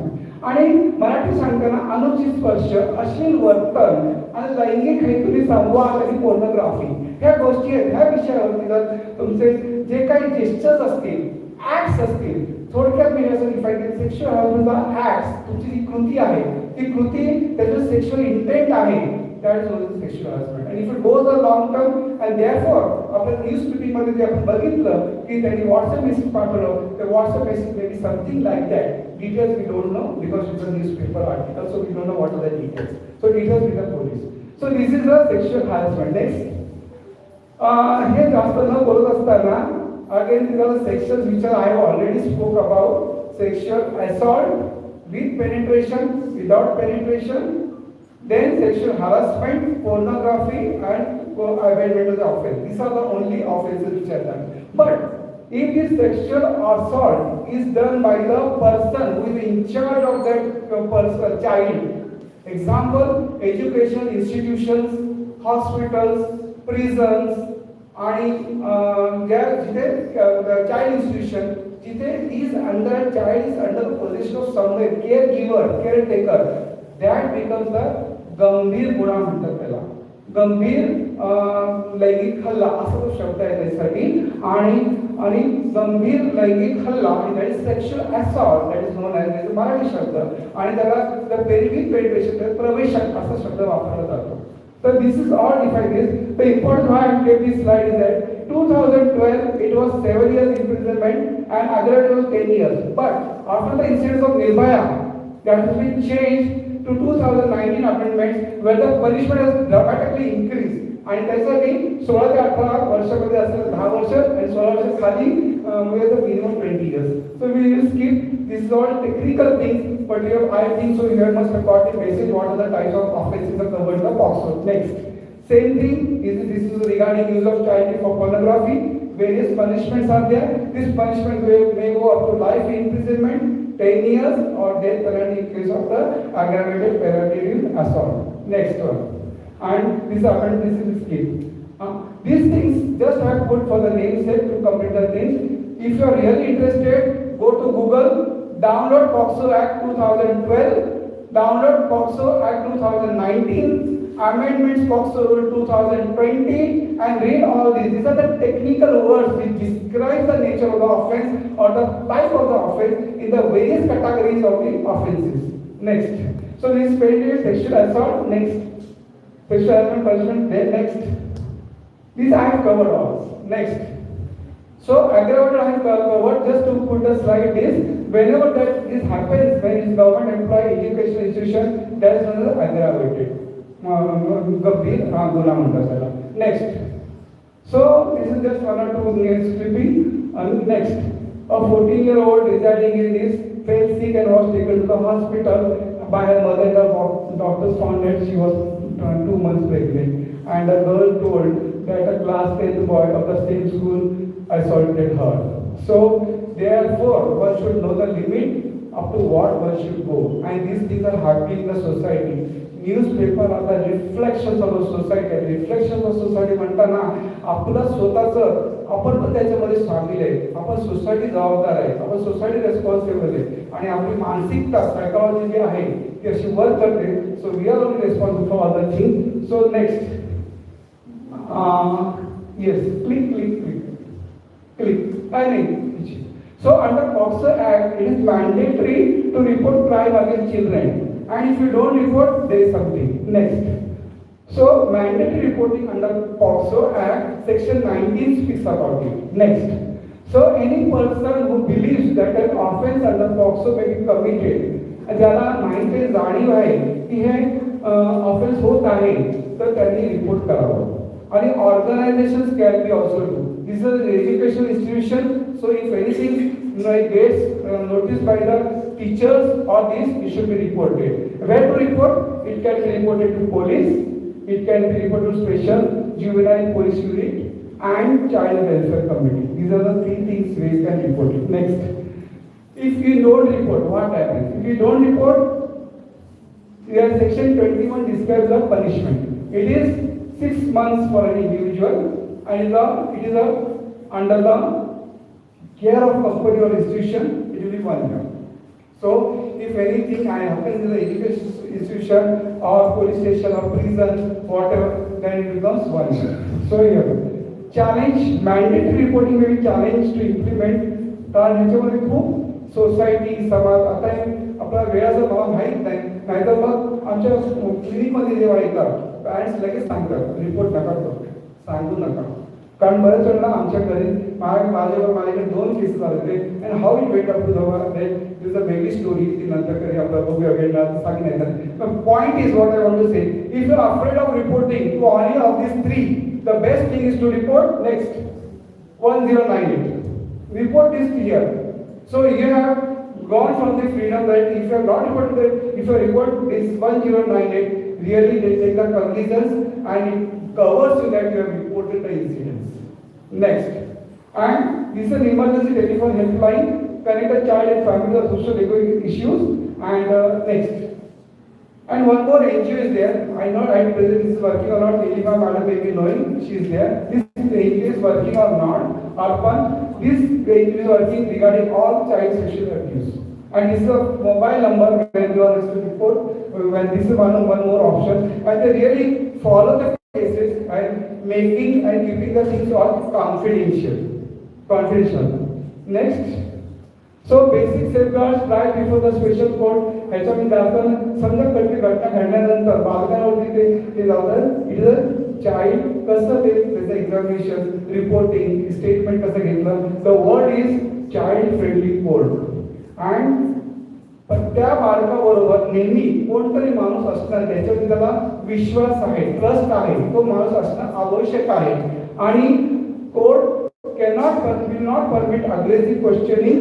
आणि मराठी सांगताना अनुचित स्पर्श, अश्लील वर्तन आणि लैंगिक हेतूने संवाद आणि पोर्नोग्राफी ह्या गोष्टी आहेत. ह्या विषयावरती जर तुमचे जे काही जेस्चर्स असतील, ऍक्ट्स असतील, थोडक्यात मी असं डिफाईन केलं, सेक्शुअल हॅरॅसमेंट ऍक्ट्स, तुमची जी कृती आहे ती कृती त्याचं सेक्शुअल इंटेंट आहे, that is also sexual harassment. And if it goes a long term, and therefore आपल्या न्यूज क्लिपिंगमध्ये जे आपण बघितलं की त्यांनी व्हॉट्सअप मेसेज पाठवलं, तर WhatsApp message may be something like that. Details we don't know because it's a newspaper article, so we don't know what are the details. So details with the police. So this is the sexual harassment. Next, हे जास्त न बोलत असताना again there are sections which I have already spoke about: sexual assault with penetration, without penetration, then sexual harassment, pornography, and abandonment of the offense. These are the only offenses which are done. But if this sexual assault is done by the person who is in charge of that person, child, example, educational institutions, hospitals, prisons, आणि जिथे child institution, जिथे is under child is under the possession of someone, caregiver, caretaker, that becomes the गंभीर गुन्हा म्हणतात त्याला. गंभीर लैंगिक हल्ला असा तो शब्द आहे त्यासाठी. आणि गंभीर लैंगिक हल्ला आणि that is sexual assault, that is known as Marathi शब्द, आणि त्याला द पेरिफेरल पेनिट्रेशन, प्रवेशक असा शब्द वापरला जातो. So this is all defined. The important why I gave this slide is that 2012 it was 7 years imprisonment and aggravated was 10 years. But after the incident of Nirbhaya, that has been changed to 2019 amendments where the punishment has dramatically increased. आणि त्यासाठी 16 ते 18 वर्षामध्ये असलेलं 10 वर्ष आणि 16 वर्ष खाली with the minimum 20 years. So we will skip this is all technical things, but I think so you must have got the message what are the types of offenses are covered in the POCSO. Next, same thing this is regarding use of child for pornography. Various punishments are there. This punishment may go up to life imprisonment, 10 years, or death penalty in case of the aggravated parental assault. Next one, and this is skip. These things just I have put for the namesake to complete the things. If you are really interested, go to Google, download POCSO Act 2012, download POCSO Act 2019, amendments POCSO Rule 2020, and read all these. These are the technical words which describe the nature of the offense or the type of the offense in the various categories of the offenses. Next, so this is paid sexual assault. Next, sexual harassment punishment. Then next, this I have covered all. Next, so aggravated I have covered. Just to put the slide is whenever that this happens, when is government employee, education institution, that is known as aggravated. गंभीर गुन्हा म्हणतात त्याला. Next, so this is just 1 or 2 minutes clipping. Next, a 14-year-old residing in this fell sick and was taken to the hospital by her mother. The doctors found that she was 2 months pregnant, and the girl told that a class 10th boy of the same school assaulted her. So therefore one should know the limit up to what one should go, and these things are happening in the society. Newspaper are the reflections of the society. Reflections of society म्हणताना आपलं स्वतःचं आपण पण त्याच्यामध्ये सामील आहे. आपण society जबाबदार आहे, आपण सोसायटी रेस्पॉन्सिबल आहे, आणि आपली मानसिकता सायकॉलॉजी जी आहे ती अशी वर्क करते. So we are only responsible for all the thing. So next, yes, click. So under POCSO Act, it is mandatory to report crime against children, and if you don't report, there is something. Next, so mandatory reporting under POCSO Act, Section 19 speaks about it. Next, so any person who believes that an offense under POCSO may be committed, ज्याला माहिती जाणीव आहे की हे offence होत आहे, तर त्यांनी report करावं. आणि organisations can be also do. This is an educational institution, so if anything gets noticed by the teachers or this, it should be reported. Where to report? It can be reported to police, it can be reported to special juvenile police unit and child welfare committee. These are the three things we can report it. Next. If you don't report, what happens? If you don't report, your section 21 describes the punishment. It is 6 months for an individual and it is under the care of company or institution, it will be 1 year. So, if anything happens in the education institution or police station or prison, whatever, then it becomes 1 year. So, here, challenge, mandatory reporting may be challenged to implement. कारण ह्याच्यामध्ये खूप society समाज आता आपला वेळाचा भाव माहीत नाही, नाहीतर मग आमच्या क्लिनिकमध्ये जेव्हा येतात पॅरेंट्स लगेच सांगतात रिपोर्ट नका करू, सांगू नका. कारण बऱ्याच वेळेला आमच्या घरी माझ्याकडे 2 केसेस आले होते and how it went up to the is a वेगळी स्टोरी ती नंतर कधी आपल्याला बघूया वेळेला सांगण्यात. Point is what I want to say, if you are afraid of reporting to any of this 3, the best thing is to report. Next 1098. Report is clear. So you have gone from the freedom that if you have not reported, if you report this 1098, really they take the cognizance and it covers you that you have reported the incidents. Next, and this is an emergency telephone helpline, connect the child and family with social economic issues. And next, and one more NGO is there. I know I present this is working or not. Elima madam may be knowing, she is there. This NGO is working or not. Arpan, this NGO is working regarding all child sexual abuse. And this is a mobile number when you are to report. When this is one more option, and they really follow the cases and making and keeping the things all confidential. Next. So basic safeguards right before the special court. ह्याच्यामध्ये आपण समजा कधी घटना घडल्यानंतर बालकांवरती ते लावतात. It is a child कसं ते त्याचं एक्झामिनेशन रिपोर्टिंग स्टेटमेंट कसं घेतलं. The word is child friendly court. And त्या बालकाबरोबर नेहमी कोणतरी माणूस असणार त्याच्यामध्ये त्याला विश्वास आहे, ट्रस्ट आहे, तो माणूस असणं आवश्यक आहे. आणि court will not permit aggressive questioning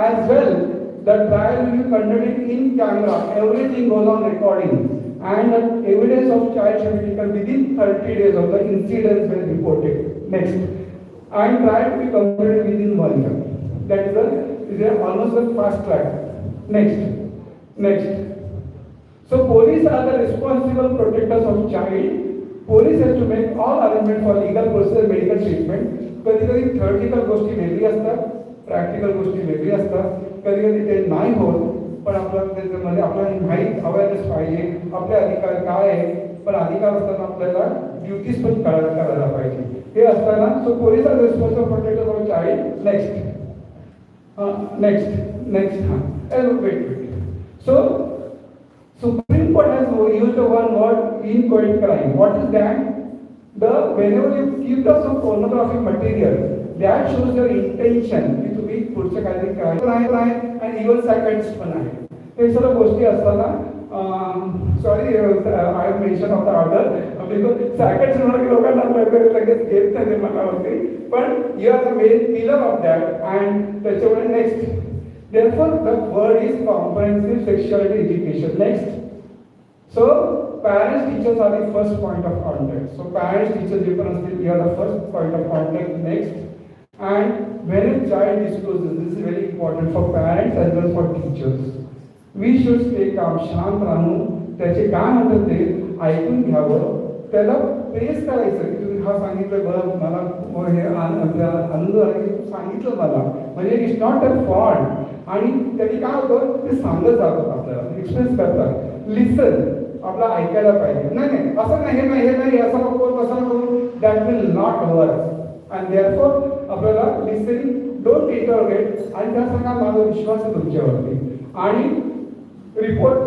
as well. The trial will be conducted in camera. Everything goes on recording, and the evidence of child shall be taken within 30 days of the incidents when reported. Next, and trial to be completed within 1 year. That is almost a fast track. Next. So police are the responsible protectors of child. Police has to make all arrangements for legal process, medical treatment. कधी कधी theoretical गोष्टी वेगळी असतात, practical गोष्टी वेगळी असतात. कधी कधी ते नाही होत, पण आपल्याला त्याच्यामध्ये आपल्याला माहीत अवेअरनेस पाहिजे आपले अधिकार काय आहे. पण अधिकार असताना आपल्याला ड्युटीज पण करायला पाहिजे. हे असताना so police are responsible protector of child. Next wait. So Supreme Court has used one word, inchoate crime. What is that? Whenever you keep up some pornographic material, that shows your intention की तुम्ही पुढच्या काहीतरी crime आहे आणि even psychiatrist पण आहे. हे सर्व गोष्टी असताना sorry I mention of the order because psychiatrist म्हणून लोकांना लगेच घेत नाही मनावरती. पण you are the main pillar of that. And त्याच्यामुळे next, therefore the word is comprehensive sexuality education. Next, so parents teachers are the first point of contact. So parents teachers difference, you are the first point of contact. Next, and when a child discloses, this is very important for parents as well for teachers, we should stay calm, शांत राहून त्याचे काय म्हणतात ते ऐकून घ्यावं, त्याला press करायचं की तुम्ही हा सांगितलं बरं मला हे आनंद झाला की तू सांगितलं मला, म्हणजे इट्स नॉट अ फॉल्ट. आणि त्यांनी काय होतं ते सांगत जातात आपल्याला, एक्सप्रेस करतात. लिसन, आपला ऐकायला पाहिजे. नाही असं नाही, हे नाही असं नको तसं नको, that will not work. And therefore आपल्याला लिसनिंग, डोंट इंटररोगेट. आणि त्या सांगा माझा विश्वास आहे तुमच्यावरती. आणि रिपोर्ट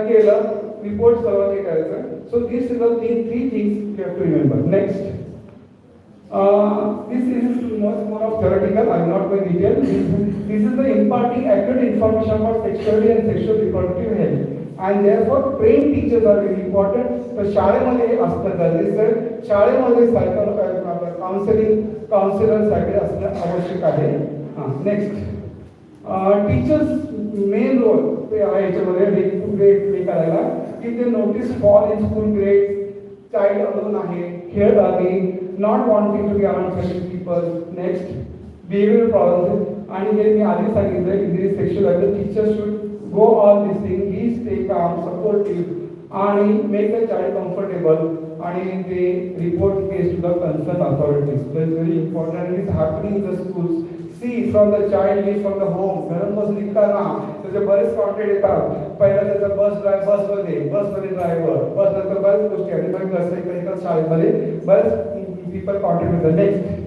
केलं, रिपोर्ट सर्वांनी करायचं. So this is the 3 things you have to remember. Next, this is more of theoretical. I am not going detail. This is the imparting accurate information about sexuality and sexual reproductive health, and therefore trained teachers are very important. तर शाळेमध्ये असतं गरजेचं. शाळेमध्ये counselling काउन्सिलरसाठी असणं आवश्यक आहे. Next, teachers main role ते आहे याच्यामध्ये प्ले करायला की ते notice fall in school grade, child alone आहे, खेळ आली, not wanting to be around certain people. Next, behaviour problems, आणि जे मी आधी सांगितलं English sexual teacher should go all this thing, he stay calm, supportive आणि मेक द चाइल्ड कम्फर्टेबल आणि ते report case to the concern authorities. So it's very important and it is happening in the schools. See from the child is from the home. घरापासून निघताना त्याचे बरेच contact येतात. पहिला त्याचा बसमध्ये ड्रायव्हर, बस नंतर बऱ्याच गोष्टी आणि मग एका शाळेमध्ये बरेच पीपल कॉन्टॅक्ट होतात. Next,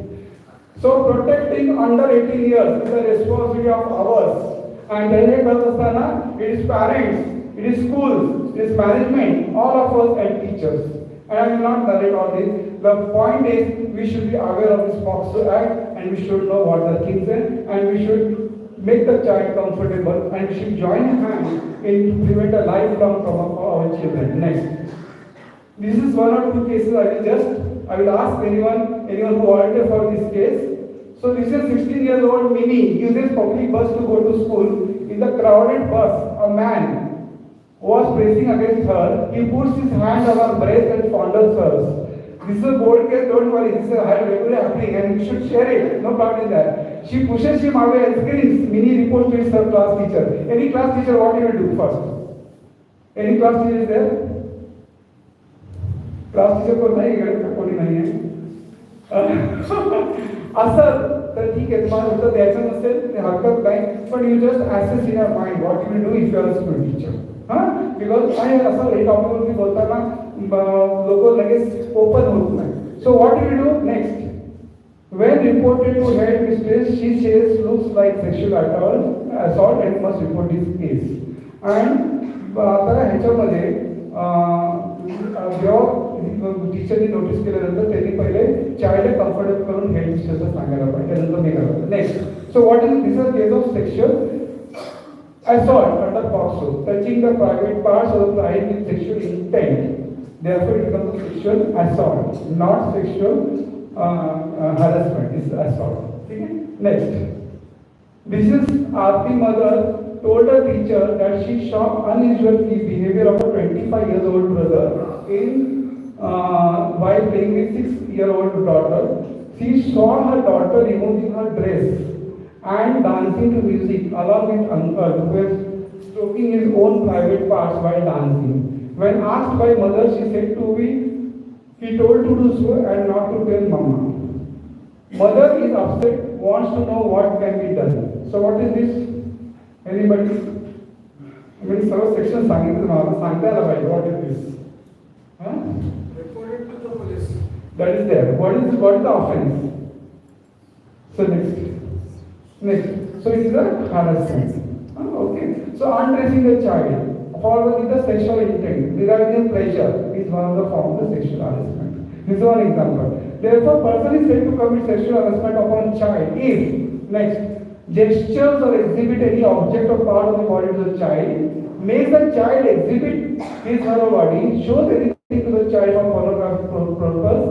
so protecting under 18 years is the responsibility of ours. And then हे करत असताना it is parents, it is schools, it is management, all of us and teachers. And I will not narrate all this. The point is we should be aware of this POCSO Act and we should know what the things are and we should make the child comfortable and we should join hands in to prevent a lifelong trauma for our children. Next, this is one or two cases I will ask anyone who volunteer for this case. So this is a 16-year-old Mini uses public bus to go to school. In the crowded bus, a man was pressing against her. He puts his hand on her breast and fondles her. This is a bold case, don't worry. This is regularly happening and you should share it. No problem in that. She pushes him away and screams. Mini reports to his class teacher. Any class teacher, what he will do first? Any class teacher is there? Class teacher कोण नाही इकडे, कोणी नाही आहे. असं तर ठीक आहे, तुम्हाला उत्तर द्यायचं नसेल ते हरकत नाही, पण you just assess in your mind what you will do if you are a school teacher. Because आणि असं हे टॉपिकवरती बोलताना लोक लगेच ओपन होत नाही. So what you will do next, when reported to head mistress, she says looks like sexual assault and must report this case. And आता ह्याच्यामध्ये जेव्हा टीचरनी नोटीस केल्यानंतर त्यांनी पहिले चाइल्ड कम्फर्टेबल करून हेड मिस्ट्रेसला सांगायला पाहिजे, त्यानंतर मी करायला. Next, so what is this case of sexual assault under POCSO, touching the private parts of the bride with sexual intent. Therefore, it becomes a sexual assault, not sexual harassment. It's assault. Okay? Next, this is Aarti mother told her teacher that she saw unusual behavior of a 25-year-old brother while playing with 6-year-old daughter. She saw her daughter removing her dress and dancing to music along with uncle who was stroking his own private parts while dancing. When asked by mother, she said he told to do so and not to tell mama. Mother is upset, wants to know what can be done. So what is this? Anybody? I mean, सर्व section सांगितलं मला, सांगता यायला पाहिजे. What is this? Reported to the police. That is there. What is the offense? So next. So it is a harassment. Okay. So undressing the child following the sexual intent, deriving pleasure is one of the forms of sexual harassment. This is one example. Therefore, person is said to commit sexual harassment upon child if next gestures or exhibit any object or part of the body of the child, makes the child exhibit his or her body, shows anything to the child for pornographic purpose,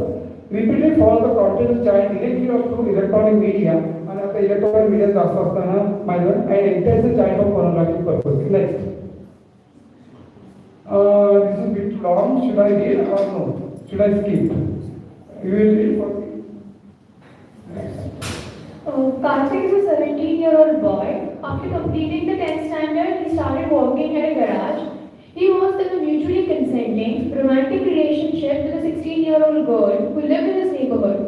repeatedly follows the content of the child directly or through electronic media, and after electronic media जास्त असताना माझं and entices the child for pornographic purpose. Next, this is a bit long. Should I read or no? Should I skip? You will read for me. Karthik is a 17-year-old boy. After completing the 10th standard, he started working at a garage. He was in a mutually consenting, romantic relationship with a 16-year-old girl who lived in his neighborhood.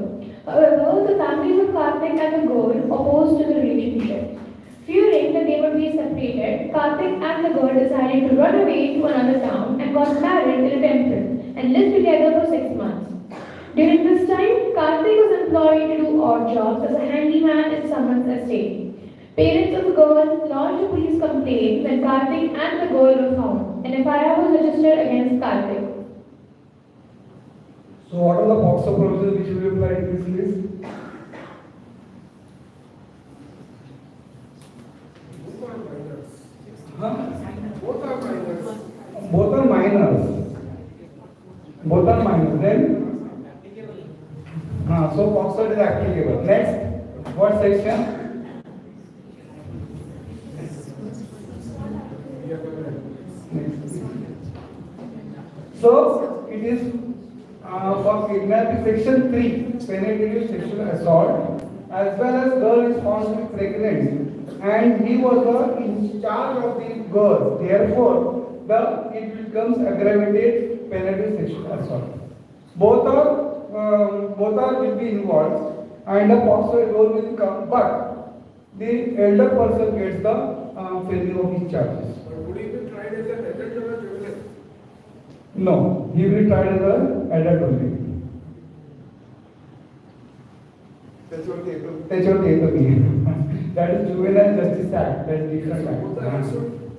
However, the families of Karthik and the girl opposed to the relationship. Fearing that they would be separated, Karthik and the girl decided to run away to another town and got married in a temple and lived together for 6 months. During this time, Karthik was employed to do odd jobs as a handyman in someone's estate. Parents of the girl lodged a police complaint when Karthik and the girl were found. An FIR was registered against Karthik. So what are the POCSO provisions which will apply in this case? Both are minors. Both are minors. Both are minors. Then, so POCSO is applicable. Next, what section? So it is for kidnapping section 3, penetrative sexual assault, as well as girl is found to be pregnant, and he was in charge of the girl. Therefore, it becomes aggravated penetrative sexual assault. Both are will be involved, and the POCSO role will come, but the elder person gets the filling of his charges. Would he be tried as an adult or a juvenile? No, he will be tried as an adult only. त्याच्यावरती येतो मी. That is Juvenile Justice Act, that is different act.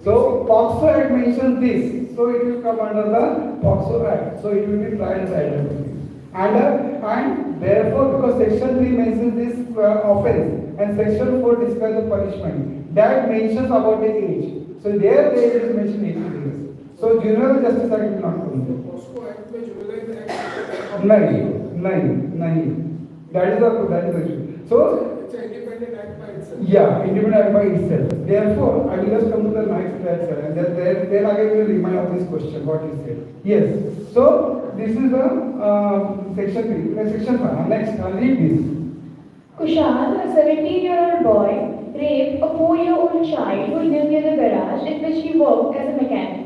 So POCSO Act mentions this, so it will come under the POCSO Act. So it will be tried as adult only. And therefore, because Section 3 mentions this offense and Section 4 describes the punishment, that mentions about the age. So there the age is mentioned 18 years. So Juvenile Justice Act will not come there. POCSO Act में Juvenile Act नहीं. That is the issue. So it's an independent act by itself. yeah, independent act by itself. Therefore, I will just come to the next lecture, and then again we will remind of this question what he said. Yes. So this is the section 3. Section 5. Next, read this. Kushal, a 17-year-old boy, raped a 4-year-old child who lived near the garage in which he worked as a mechanic.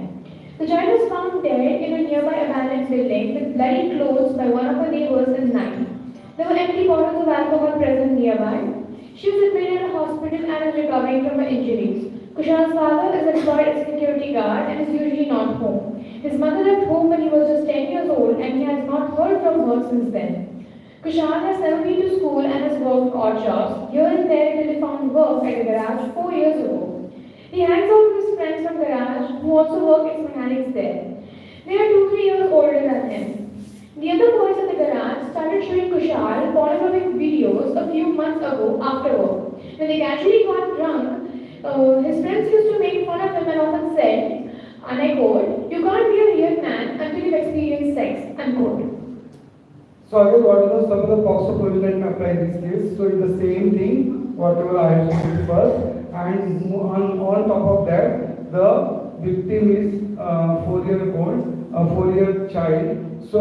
The child was found dead in a nearby abandoned building with bloody clothes by one of the neighbors in night. There were empty bottles of alcohol present nearby. She was admitted in a hospital and is recovering from her injuries. Kushal's father is employed as a security guard and is usually not home. His mother left home when he was just 10 years old and he has not heard from her since then. Kushal has never been to school and has worked odd jobs here and there until he found work at a garage 4 years ago. He hangs out with his friends from garage who also work as mechanics there. They are 2-3 years older than him. The other boys at the garage started showing Kushal pornographic videos a few months ago after work. When they casually got drunk, his friends used to make fun of him and often said, and I quote, "You can't be a real man until you've experienced sex," unquote. So again, what are some of the POCSO provisions apply in this case? So it's the same thing, whatever I have said first, and on top of that, the victim is 4-year-old, a 4-year child. So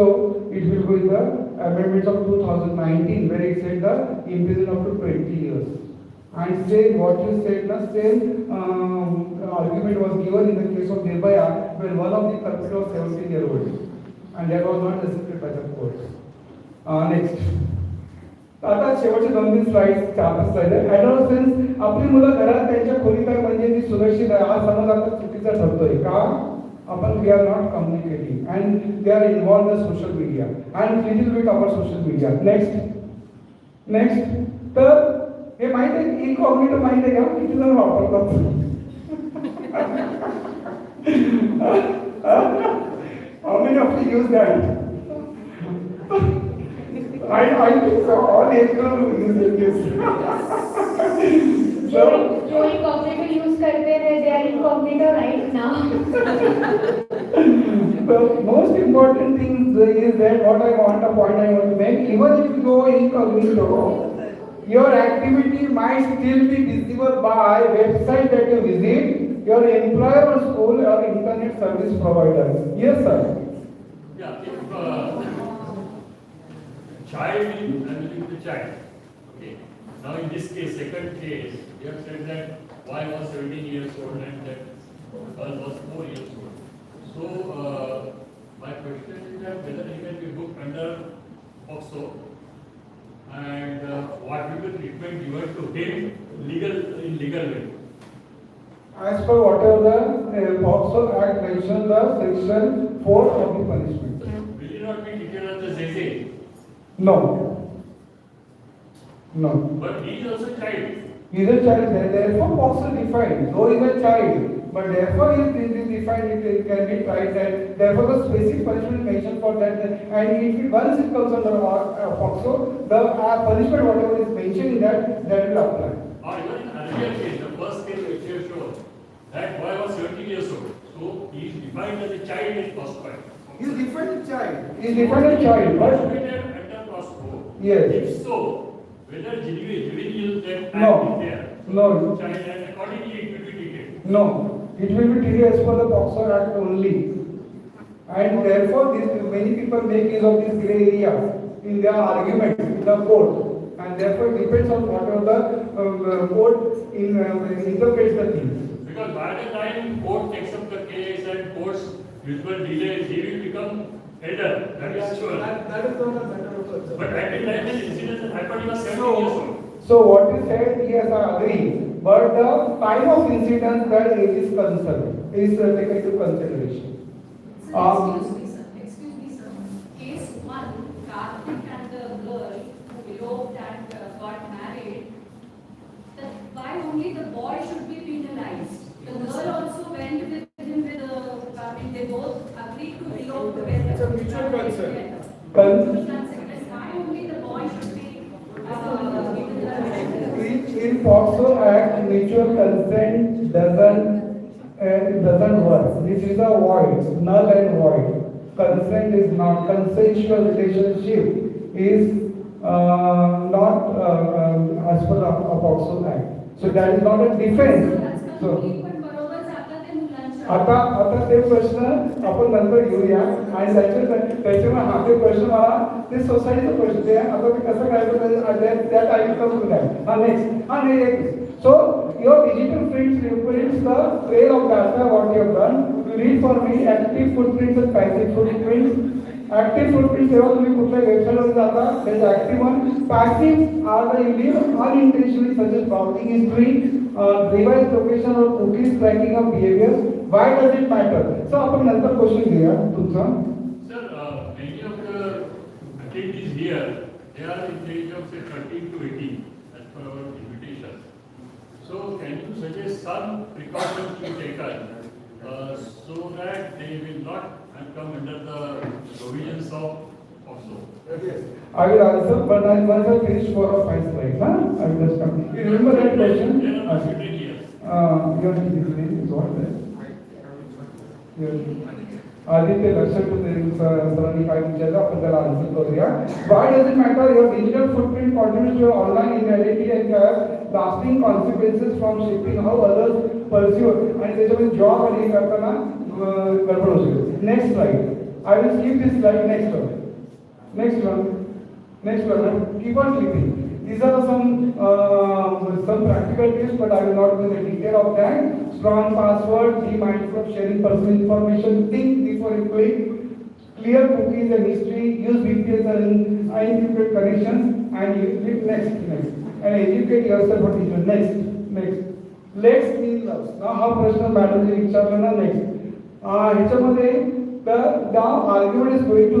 it will go in the amendments of 2019, where it said the imprisonment up to 20 years. And say what you said, the same argument was given in the case of Nirbhaya, where one of the culprit was 17-year-old, and that was not accepted by the court. Next. आता शेवटचे 2-3 slides 4-5 slide आहे. ॲडोलसन्स आपली मुलं घरात त्यांच्या खोलीत आहे म्हणजे ती सुरक्षित आहे. हा समज आता चुकीचा ठरतोय का? आपण we are not communicating and they are involved in the social media and little bit about social media. Next. तर हे माहिती आहे इनकॉग्निटो माहिती आहे का? किती जण वापरतात? How many of you use that? I think so. All age group use this. जो incognito use करते हैं, they are incognito right now. The most important thing is that what I want to make, even if you go incognito, your activity might still be visible by website that you visit, your employer or school or internet service provider. Yes, sir. Yeah, if child is handling the child. Okay. Now in this case, second case, you have said that boy was 17 years old and that girl was 4 years old. So my question is that whether he can be booked under POCSO and what will be the treatment given to him in legal way? As per whatever the POCSO Act mentions, the section 4 of the punishment. Will he not be treated as a ZZ? No. But he is also a child. He is a child, therefore POCSO defined. Though he is a child, but therefore he is defined, it can be tried, and therefore the specific punishment mentioned for that, and if once it comes under POCSO, the punishment whatever is mentioned in that will apply. Or even in earlier case, the first case which you have shown, that boy was 17 years old. So he is defined as a child in POCSO. He is defined as child. He is defined as child, but Treated under POCSO. yes. If so, whether juvenile that No. act is there. No. Child and accordingly it will be treated. No, it will be treated as per the POCSO Act only. And therefore, many people make use of this grey area in their arguments in the court. And therefore, it depends on whatever the court interprets the things. Because by the time court takes up the case and court's usual delays, he will become elder. That is sure. That is not a matter of concern. But at the time the incident happened, he was 17 years old. So what you said, yes, I agree. But the time of incident, that age is concerned, is taken into consideration. Excuse me, sir. Case 1, Karthik and the girl who eloped and got married, why only the boy should be penalized? The girl also went with him they both agreed to elope together. It's a mutual consent. Why only the boy should be given the In POCSO Act, mutual consent doesn't work. This is a void, null and void. Consent is not, consensual relationship is not as per the POCSO Act. So that is not a defense. So, आता ते प्रश्न आपण नंतर घेऊया आणि त्याच्यामुळे हा ते प्रश्न मला ते सोसायटीचा प्रश्न आहे. आता ते कसं करायचं त्या टाईपचा मुद्दा आहे. हा next so your digital prints represents the trail of data what you have done. You read for me active footprints आणि पॅसिव्ह फुटप्रिंट्स. ऍक्टिव्ह फुटप्रिंट्स जेव्हा तुम्ही कुठल्या वेबसाईटवर जाता त्याचे active one. Passive are the you leave unintentionally such as browsing history, device location और cookies tracking of behaviour. Why does it matter? So आपण नंतर क्वेश्चन घेऊया तुमचा. Sir, many of the attendees here, they are in the age of say 13 to 18 as per our invitation. So can you suggest some precautions to be taken so that they will not come under the provisions of also? Yes. I will answer, but once I finish 4 or 5 slides, I will just come. You remember that question? There are 15 years. Your name is what there? Aditya लक्षात सरांनी काय विचारलं आपण त्याला answer करूया. Why does it matter? Your digital footprint contributes to your online identity and have lasting consequences from shaping how others pursue. आणि त्याच्यामध्ये job आणि हे करताना गडबड होऊ शकते. Next slide. I will skip this slide. Next one. Keep on flipping. These are some practical tips, but I will not go into detail of that. Strong password, be mindful of sharing personal information, think before you click, clear cookies and history, use VPNs and unencrypted connections, and you click next, and educate yourself on digital. Next. Let's clean loves. Now हा प्रश्न madam ने विचारला ना. Next ह्याच्यामध्ये the argument is going to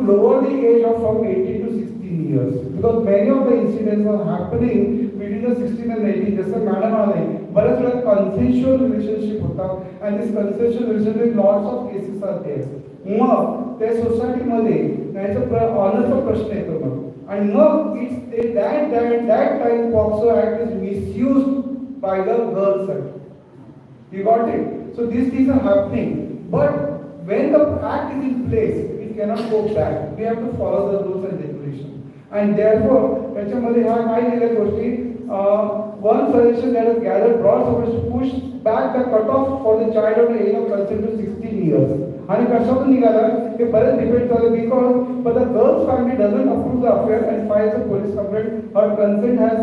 lower the age of from 18 to 16 years, because many of the incidents are happening between the 16 and 18. जसं madam आले बऱ्याच वेळा consensual relationship होतात and this consensual relationship lots of cases are there. मग त्या सोसायटीमध्ये त्याचा ऑनरचा प्रश्न येतो मग, आणि मग it's that time POCSO Act is misused by the girls side. You got it? So these things are happening, but when the act is in place, cannot go back. We have to follow the rules and regulations. And therefore, त्याच्यामध्ये ह्या काय दिल्या गोष्टी, one suggestion that has gathered broad support to push back the cutoff for the child of the age of consent to 16 years. आणि कशातून निघालं हे बरेच debate झालं, because but the girl's family doesn't approve the affair and files a police complaint. Her consent has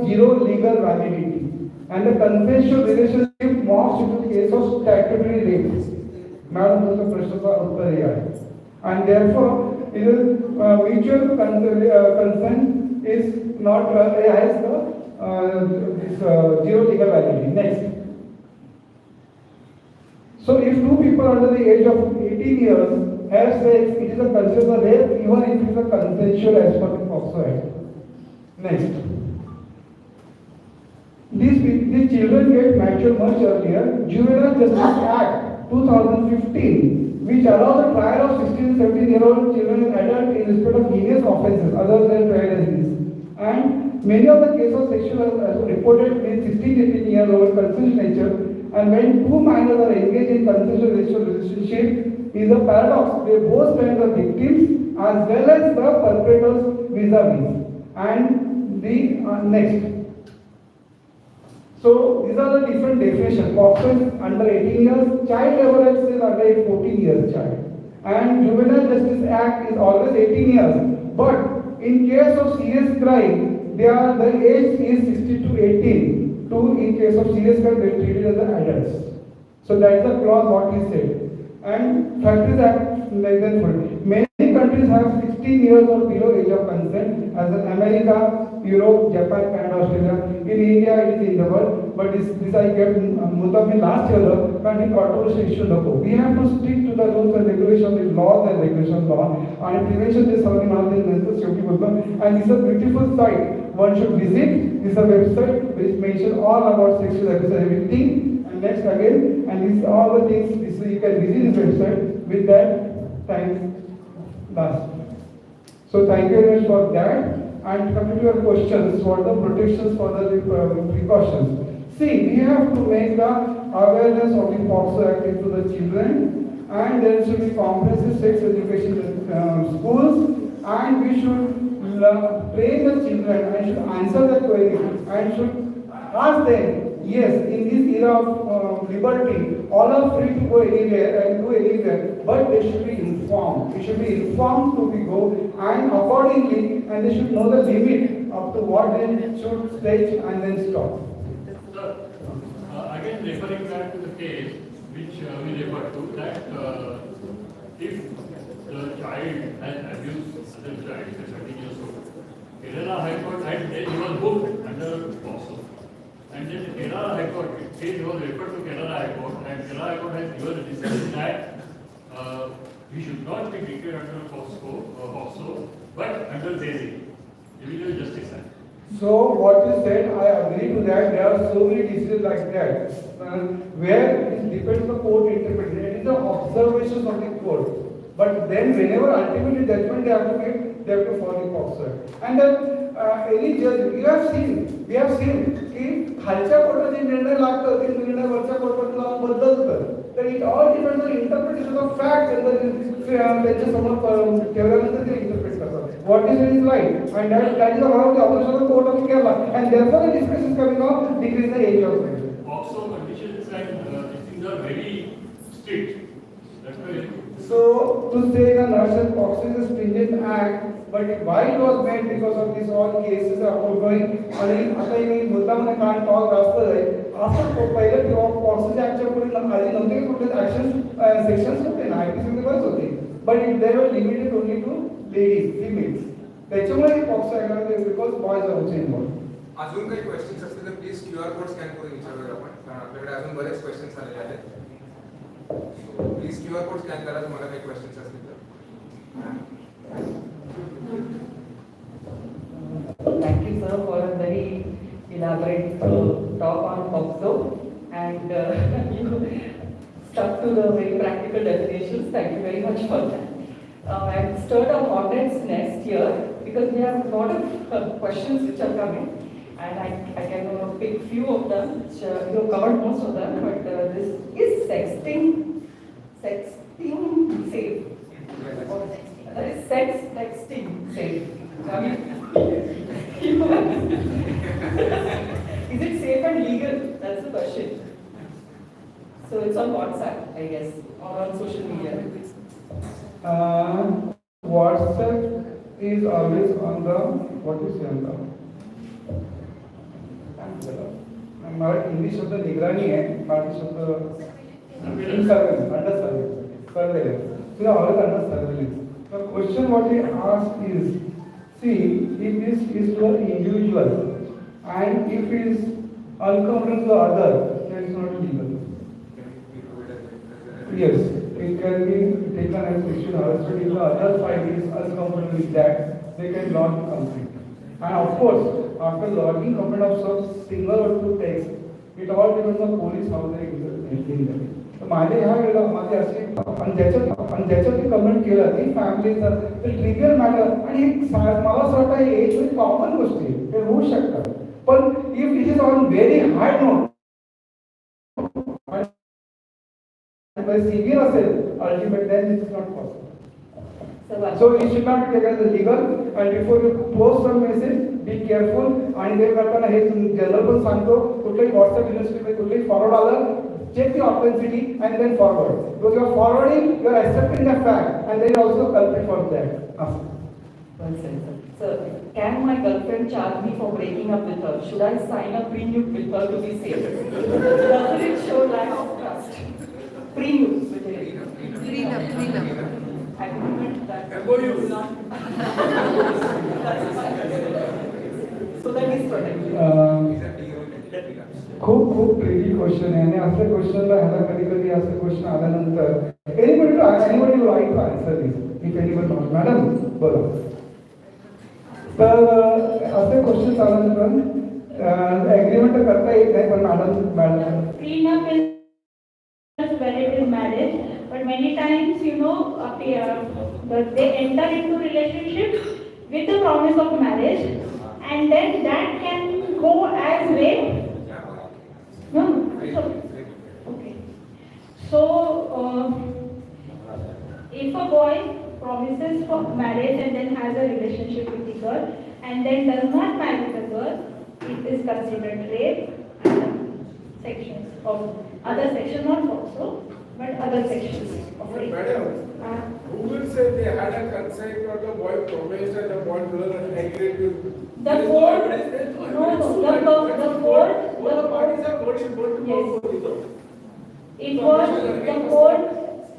zero legal validity, and the consensual relationship morphs into the case of statutory rape. Madam तुमच्या प्रश्नाचा उत्तर हे आहे. And therefore, mutual consent is not has this zero legal validity. Next. So if two people under the age of 18 years have sex, it is a considered rape even if it is a consensual as per the POCSO Act. Next. These children get mature much earlier. Juvenile Justice Act 2015, which allows the trial of 16 and 17-year-old children and adults in respect of heinous offences other than trial as this. And many of the cases of sexual assault reported with 16 to 18-year-old consensual nature, and when two minors are engaged in consensual relationship, is a paradox. They both stand the victims as well as the perpetrators vis-a-vis. And the next. So these are the different definitions. POCSO is under 18 years, child labor act is under a 14 years child. And Juvenile Justice Act is always 18 years. But in case of serious crime, the age is 16 to 18. In case of serious crime, they are treated as adults. So that is the clause what he said. And Factories Act less than 40. Many countries have 16 years or below age of consent, as in America, Europe, Japan, Canada, Australia. In India, it is in the world, but this I kept Mutami last year, and in controversial issue. We have to stick to the rules and regulations, with laws and regulations law, and prevention is something else in mental safety program. And this is a beautiful site. One should visit. This is a website which mentions all about sexual abuse and everything. And next again, and this all the things. This you can visit this website. With that, thanks. Last. So thank you very much for that. And coming to your questions, what are the protections for the precautions? See, we have to make the awareness of the POCSO Act into the children, and there should be comprehensive sex education in schools, and we should train the children and should answer the query and should ask them. Yes, in this era of liberty, all are free to go anywhere and do anywhere, but they should be informed. They should be informed to be go, and accordingly, and they should know the limit up to what they should stretch and then stop. Sir, again referring back to the case which we refer to, that if the child has abused other child, 13 years old, Kerala High Court had then he was booked under POCSO. And then Kerala High Court, case was referred to Kerala High Court, and Kerala High Court has given a decision that he should not be treated under POCSO, but under JZ, Individual Justice Act. So what you said, I agree to that. There are so many decisions like that, where it depends on the court interpretation. It is the observations of the court. But then whenever ultimately judgment they have to make, they have to follow the POCSO. And then any judge, we have seen की खालच्या कोर्टाचे निर्णय लागतात ते निर्णय वरच्या कोर्टात लावून बदलतात. तर it all depends on interpretation of facts and त्यांच्या समोर ठेवल्यानंतर ते इंटरप्रेट करतात. What is right, and that is the one of the observation of the court of Kerala, and therefore the discussion is coming on decrease the age of marriage. POCSO conditions and these things are very strict. That's why. So to say the nursery POCSO is a stringent act, but why it was made because of these all cases are ongoing. आणि आता मी मुद्दाम कारण talk जास्त आहे. असं पहिलं किंवा POCSO ऍक्टच्या पुढे आधी नव्हते की कुठले ऍक्शन सेक्शन्स होते ना, आयपीसी मध्ये बरेच होते, but they were limited only to ladies, females. त्याच्यामुळे POCSO act because boys are also involve. अजून काही क्वेश्चन्स असतील तर प्लीज QR कोड स्कॅन करून विचारूया आपण, कारण आपल्याकडे अजून बरेच क्वेश्चन्स आलेले आहेत. प्लीज QR कोड स्कॅन करा तुम्हाला काही क्वेश्चन्स असतील तर. Thank you, sir, for a very elaborate talk on POCSO, and you stuck to the very practical definitions. Thank you very much for that. I've stirred up hornets nest here because we have a lot of questions which are coming, and I can pick few of them, which you have covered most of them, but this is sexting safe? That is sex texting safe. Is it safe and legal? That's the question. So it's on WhatsApp, I guess, or on social media. WhatsApp is always on the, what is on the, हमारा English शब्द निगरानी है, भारतीय शब्द surveillance, under surveillance. So always under surveillance. The question what we ask is, see, if this is to an individual and if it is uncomfortable to other, then it's not legal. Yes, it can be taken as sexual harassment. If the other side is uncomfortable with that, they can lodge a complaint. And of course, after lodging complaint of some single or two texts, it all depends on police how they handle it. तर माझे ह्या वेळेला माझे असे आणि ज्याच्यात मी comment केलं ती फॅमिलीचं ते ट्रिगर मॅटर, आणि मला असं वाटतं एज म्हणजे कॉमन गोष्टी ते होऊ शकतात, पण if it is on very high note severe असेल ultimate, then it is not possible. So it should not be taken as legal, and before you post some message, be careful. आणि ते करताना हे general पण सांगतो, कुठल्याही WhatsApp युनिव्हर्सिटीमध्ये कुठलेही forward आलं, check the authenticity and then forward. Because you are forwarding, you are accepting the fact, and then you also culprit for that. Well said, sir. Sir, can my girlfriend charge me for breaking up with her? Should I sign a pre-nude with her to be safe? Doesn't it show lack of trust? Pre-nude. Prenup. Agreement that MOU. is not. So that is protected. खूप tricky question आहे आणि असल्या क्वेश्चनला ह्याला कधी कधी असं question आल्यानंतर anybody would like to answer this if anybody not madam बोला. तर असे क्वेश्चन आल्यानंतर ॲग्रीमेंट तर करता येत नाही पण madam Prenup is when it is marriage, but many times they enter into relationship with the promise of marriage, and then that can go as rape. No, okay. So if a boy promises for marriage and then has a relationship with the girl and then does not marry the girl, it is considered rape and sections of other section, not also, but other sections of rape. Madam, who will say they had a consent or the boy promised and the boy girl agreed to? The court, the parties are going to yes. It was the court,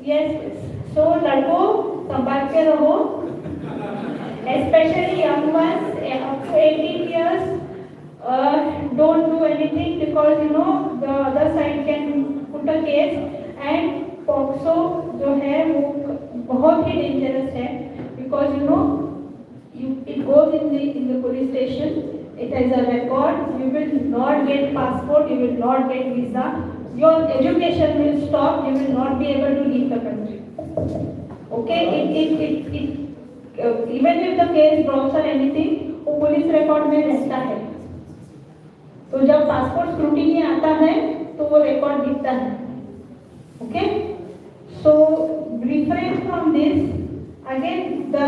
yes. So लड़को संभाल के रहो, especially young ones up to 18 years. Don't do anything because the other side can put a case, and POCSO जो है वो बहुत ही dangerous है because it goes in the police station. It has a record. You will not get passport. You will not get visa. Your education will stop. You will not be able to leave the country. Okay? Even if the case drops or anything, वो police record में रहता है. तो जब passport scrutiny आता है तो वो रिकॉर्ड दिखता है. Okay? So refrain from this. Again, the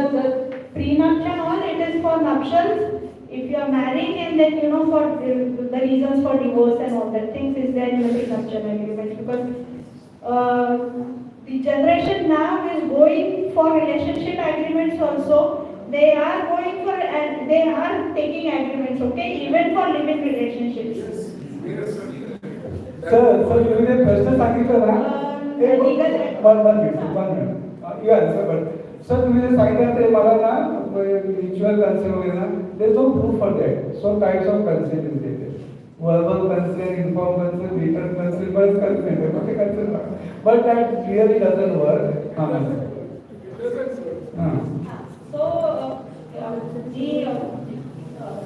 prenuptial all, it is for nuptials. If you are marrying and then for the reasons for divorce and all that things is there in the prenuptial agreement, because the generation now is going for relationship agreements also. They are going for and they are taking agreements, okay, even for living relationships. Sir तुम्ही जे प्रश्न सांगितलं ना one minute. You answer, but sir तुम्ही जे सांगितलं ते मला ना mutual consent वगैरे ना, there is no proof for that. So types of consent is there. Verbal consent, informed consent, written consent, but consent, okay, consent. But that really doesn't work. So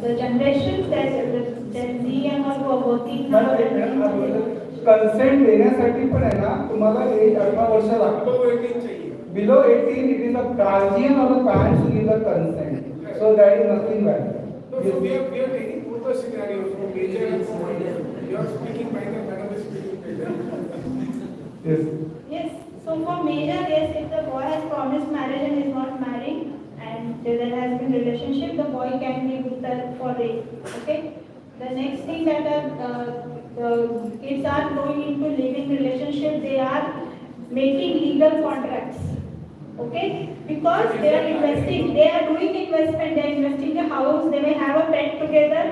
the generations that Gen Z and all who are working now. Consent देण्यासाठी पण आहे ना तुम्हाला as 18 वर्ष लागतो. Below 18 it is a guardian or the parents who give the consent. So that is nothing bad. No, so we are taking both the scenarios from major and from minor. You are speaking minor, madam is speaking major. Yes. Yes. So for major, yes, if the boy has promised marriage and is not marrying, and there has been relationship, the boy can be with her for rape. Okay. The next thing that the kids are going into living relationship, they are making legal contracts. Okay, because they are investing, they are doing investment, they are investing a house, they may have a pet together.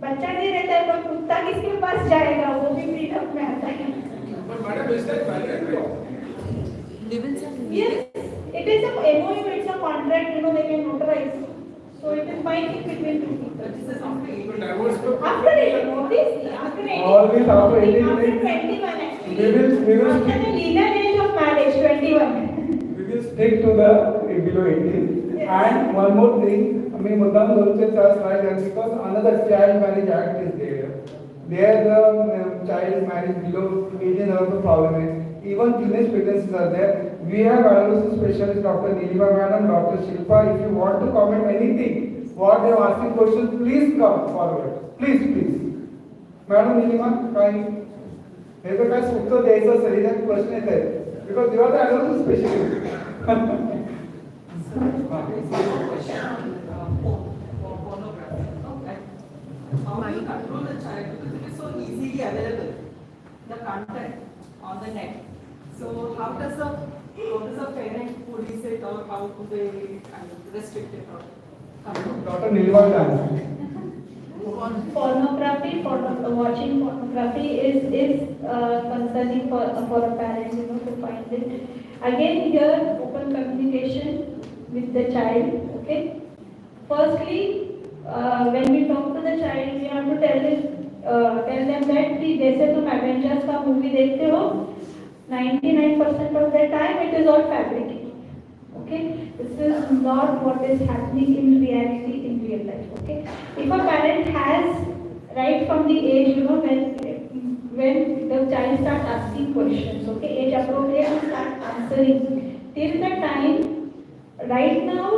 बच्चा नहीं रहता है तो कुत्ता किसके पास जाएगा, वो भी फ्रीडम में आता है. But madam, is that valid? Yes, it is a MOU, it's a contract, they can notarize. So it is binding between two people. So divorce After 18, obviously, after 18. Always after 18. After 21 actually. We will After the legal age of marriage, 21. We will stick to the below 18. Yes. And one more thing, I mean, मुद्दाम बोलते हैं right, and because another Child Marriage Act is there. There the child marriage below 18 also problem है. Even teenage pregnancies are there. We have adolescent specialist Dr. Nilima Madam, Dr. Shilpa. If you want to comment anything, what they are asking questions, please come forward. Please. Madam Nilima, काय हे तर काय उत्तर द्यायचं असेल प्रश्न येत आहे. Because you are the adolescent specialist. Pornography. Okay. How do you control the child? Because it is so easily available, the content on the net. So how does a parent police it, or how do they restrict it or control? Dr. Nilwal, Pornography, watching pornography is concerning for a parent, to find it. Again, here open communication with the child. Okay. Firstly, when we talk to the child, we have to tell them that कि जैसे तुम Avengers का movie देखते हो, 99% of the time it is all fabricated. Okay, this is not what is happening in reality in real life. Okay, if a parent has right from the age, when the child starts asking questions, okay, age appropriate to start answering till the time. Right now,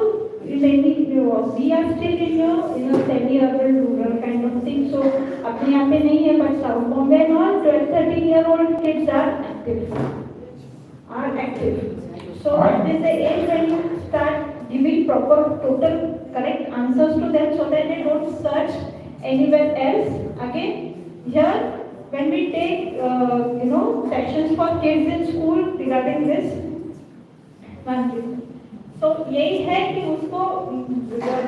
we are still in a semi-urban rural kind of thing. So, अपने यहाँ पे नहीं है, but South Bombay and all 12-13-year-old kids are active. So this is the age when you start giving proper, total, correct answers to them, so that they don't search anywhere else. Again, here when we take sessions for kids in school regarding this, so यही है कि उसको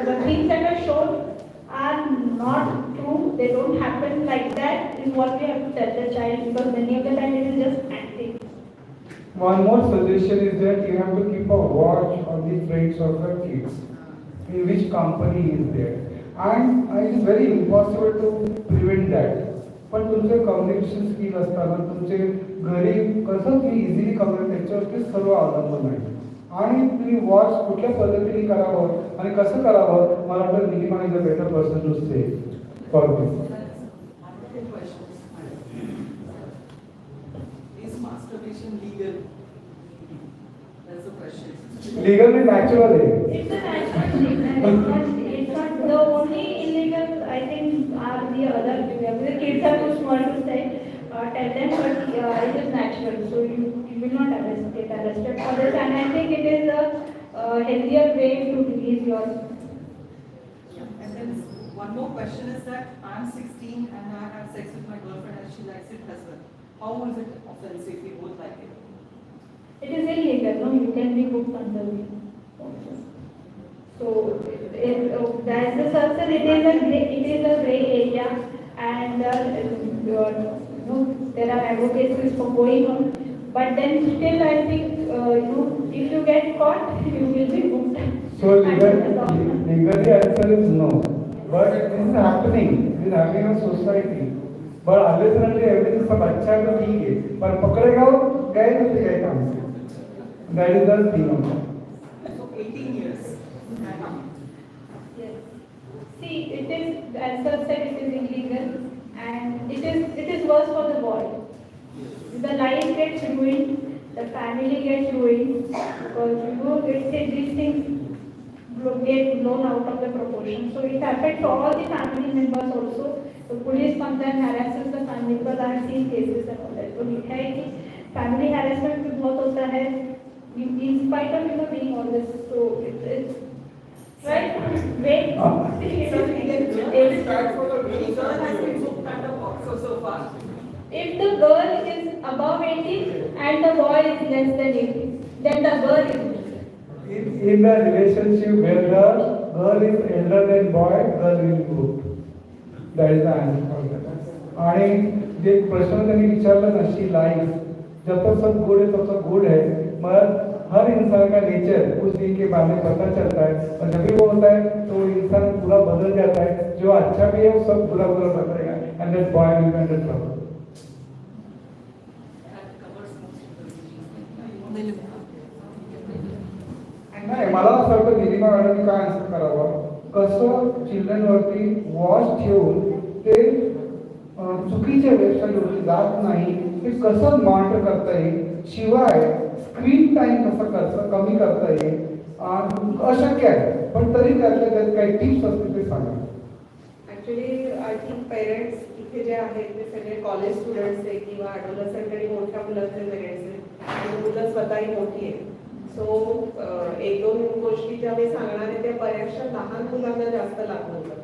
the things that are shown are not true. They don't happen like that. Is what we have to tell the child, because many of the time it is just acting. one more suggestion is that you have to keep a watch on the friends of your kids, in which company is there. And it is very impossible to prevent that. पण तुमचे communication skill असताना तुमचे घरी कसं तुम्ही easily communicate त्याच्यावरती सर्व अवलंबून आहे. आणि तुम्ही वॉच कुठल्या पद्धतीने करावं आणि कसं करावं, मला वाटतं Nilima is a better person to say for this. Is masturbation legal? That's the question. Legal में नॅचरल आहे. It's a natural thing. It's not the only illegal. I think are the other. The kids are too small to say. Tell them, but it is natural. So you will not get arrested for this. And I think it is a healthier way to release your. And then one more question is that I'm 16 and I have sex with my girlfriend and she likes it as well. How is it offensive if we both like it? It is illegal. No, you can be booked under the. So as the surface, it is a gray area, and there are advocacies for going on. But then still, I think if you get caught, you will be booked. So legally answer is no. But this is happening. This is happening in society. But unless and until everything सब अच्छा है तो ठीक है. पर पकड़ेगा वो गए तो फिर गए काम से. That is the thing of it. So 18 years. Yes. See, it is, as sir said, it is illegal, and it is worse for the boy. The life gets ruined, the family gets ruined, because these things get blown out of the proportion. So it affects all the family members also. The police sometimes harasses the family, because I have seen cases and all that. So it है कि family harassment भी बहुत होता है, in spite of being all this. So it's right. Wait. It's bad for the girl has been booked under box so far. If the girl is above 18 and the boy is less than 18, then the girl is. In the relationship where the girl is elder than boy, girl will be booked. That is the answer for that. आणि जे प्रश्न त्यांनी विचारलं ना, she life, जब तक सब good है तब तक गुड है. मगर हर इंसान का नेचर उस दिन के बाद में पता चलता है, और जब भी वो होता है तो वो इंसान पूरा बदल जाता है. जो अच्छा भी है वो सब बुरा बुरा बताएगा, and that boy will be under trouble. नाही, मला असं वाटतं निलिमा मॅडमनी काय आन्सर करावं, कसं चिल्ड्रनवरती वॉच ठेवून ते चुकीच्या वेबसाईटवरती जात नाही, ते कसं मॉनिटर करता येईल, शिवाय स्क्रीन टाइम कसं कमी करता येईल. अशक्य आहे, पण तरी त्यातल्या त्यात काही टिप्स असतील ते सांगा. ॲक्च्युली आय थिंक पेरेंट्स इथे जे आहेत ते सगळे कॉलेज स्टुडंट्स आहे किंवा ॲडोलसंट आणि मोठ्या मुलांचे पेरेंट्स आहेत आणि मुलं स्वतःही मोठी आहे. सो एक दोन गोष्टी ज्या मी सांगणार आहे त्या बऱ्याचशा लहान मुलांना जास्त लागू होतात.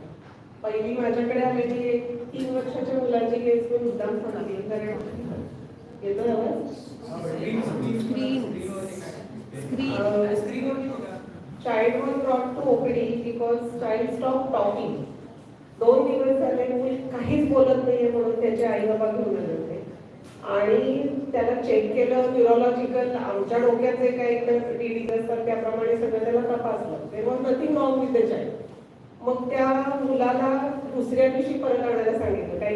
पहिली माझ्याकडे आलेली एक 3 वर्षाच्या मुलाची केस मी मुद्दाम सांगली, कारण येतो आवाज? Child was brought to OPD because child stopped talking. 2 दिवस झाले मूल काहीच बोलत नाहीये म्हणून त्याचे आई बाबा घेऊन आले होते आणि त्याला चेक केलं न्यूरोलॉजिकल, आमच्या डोक्यात जे काही डीडीज असतात त्याप्रमाणे सगळं त्याला तपासलं. There was nothing wrong with the child. मग त्या मुलाला दुसऱ्या दिवशी परत आणायला सांगितलं. काही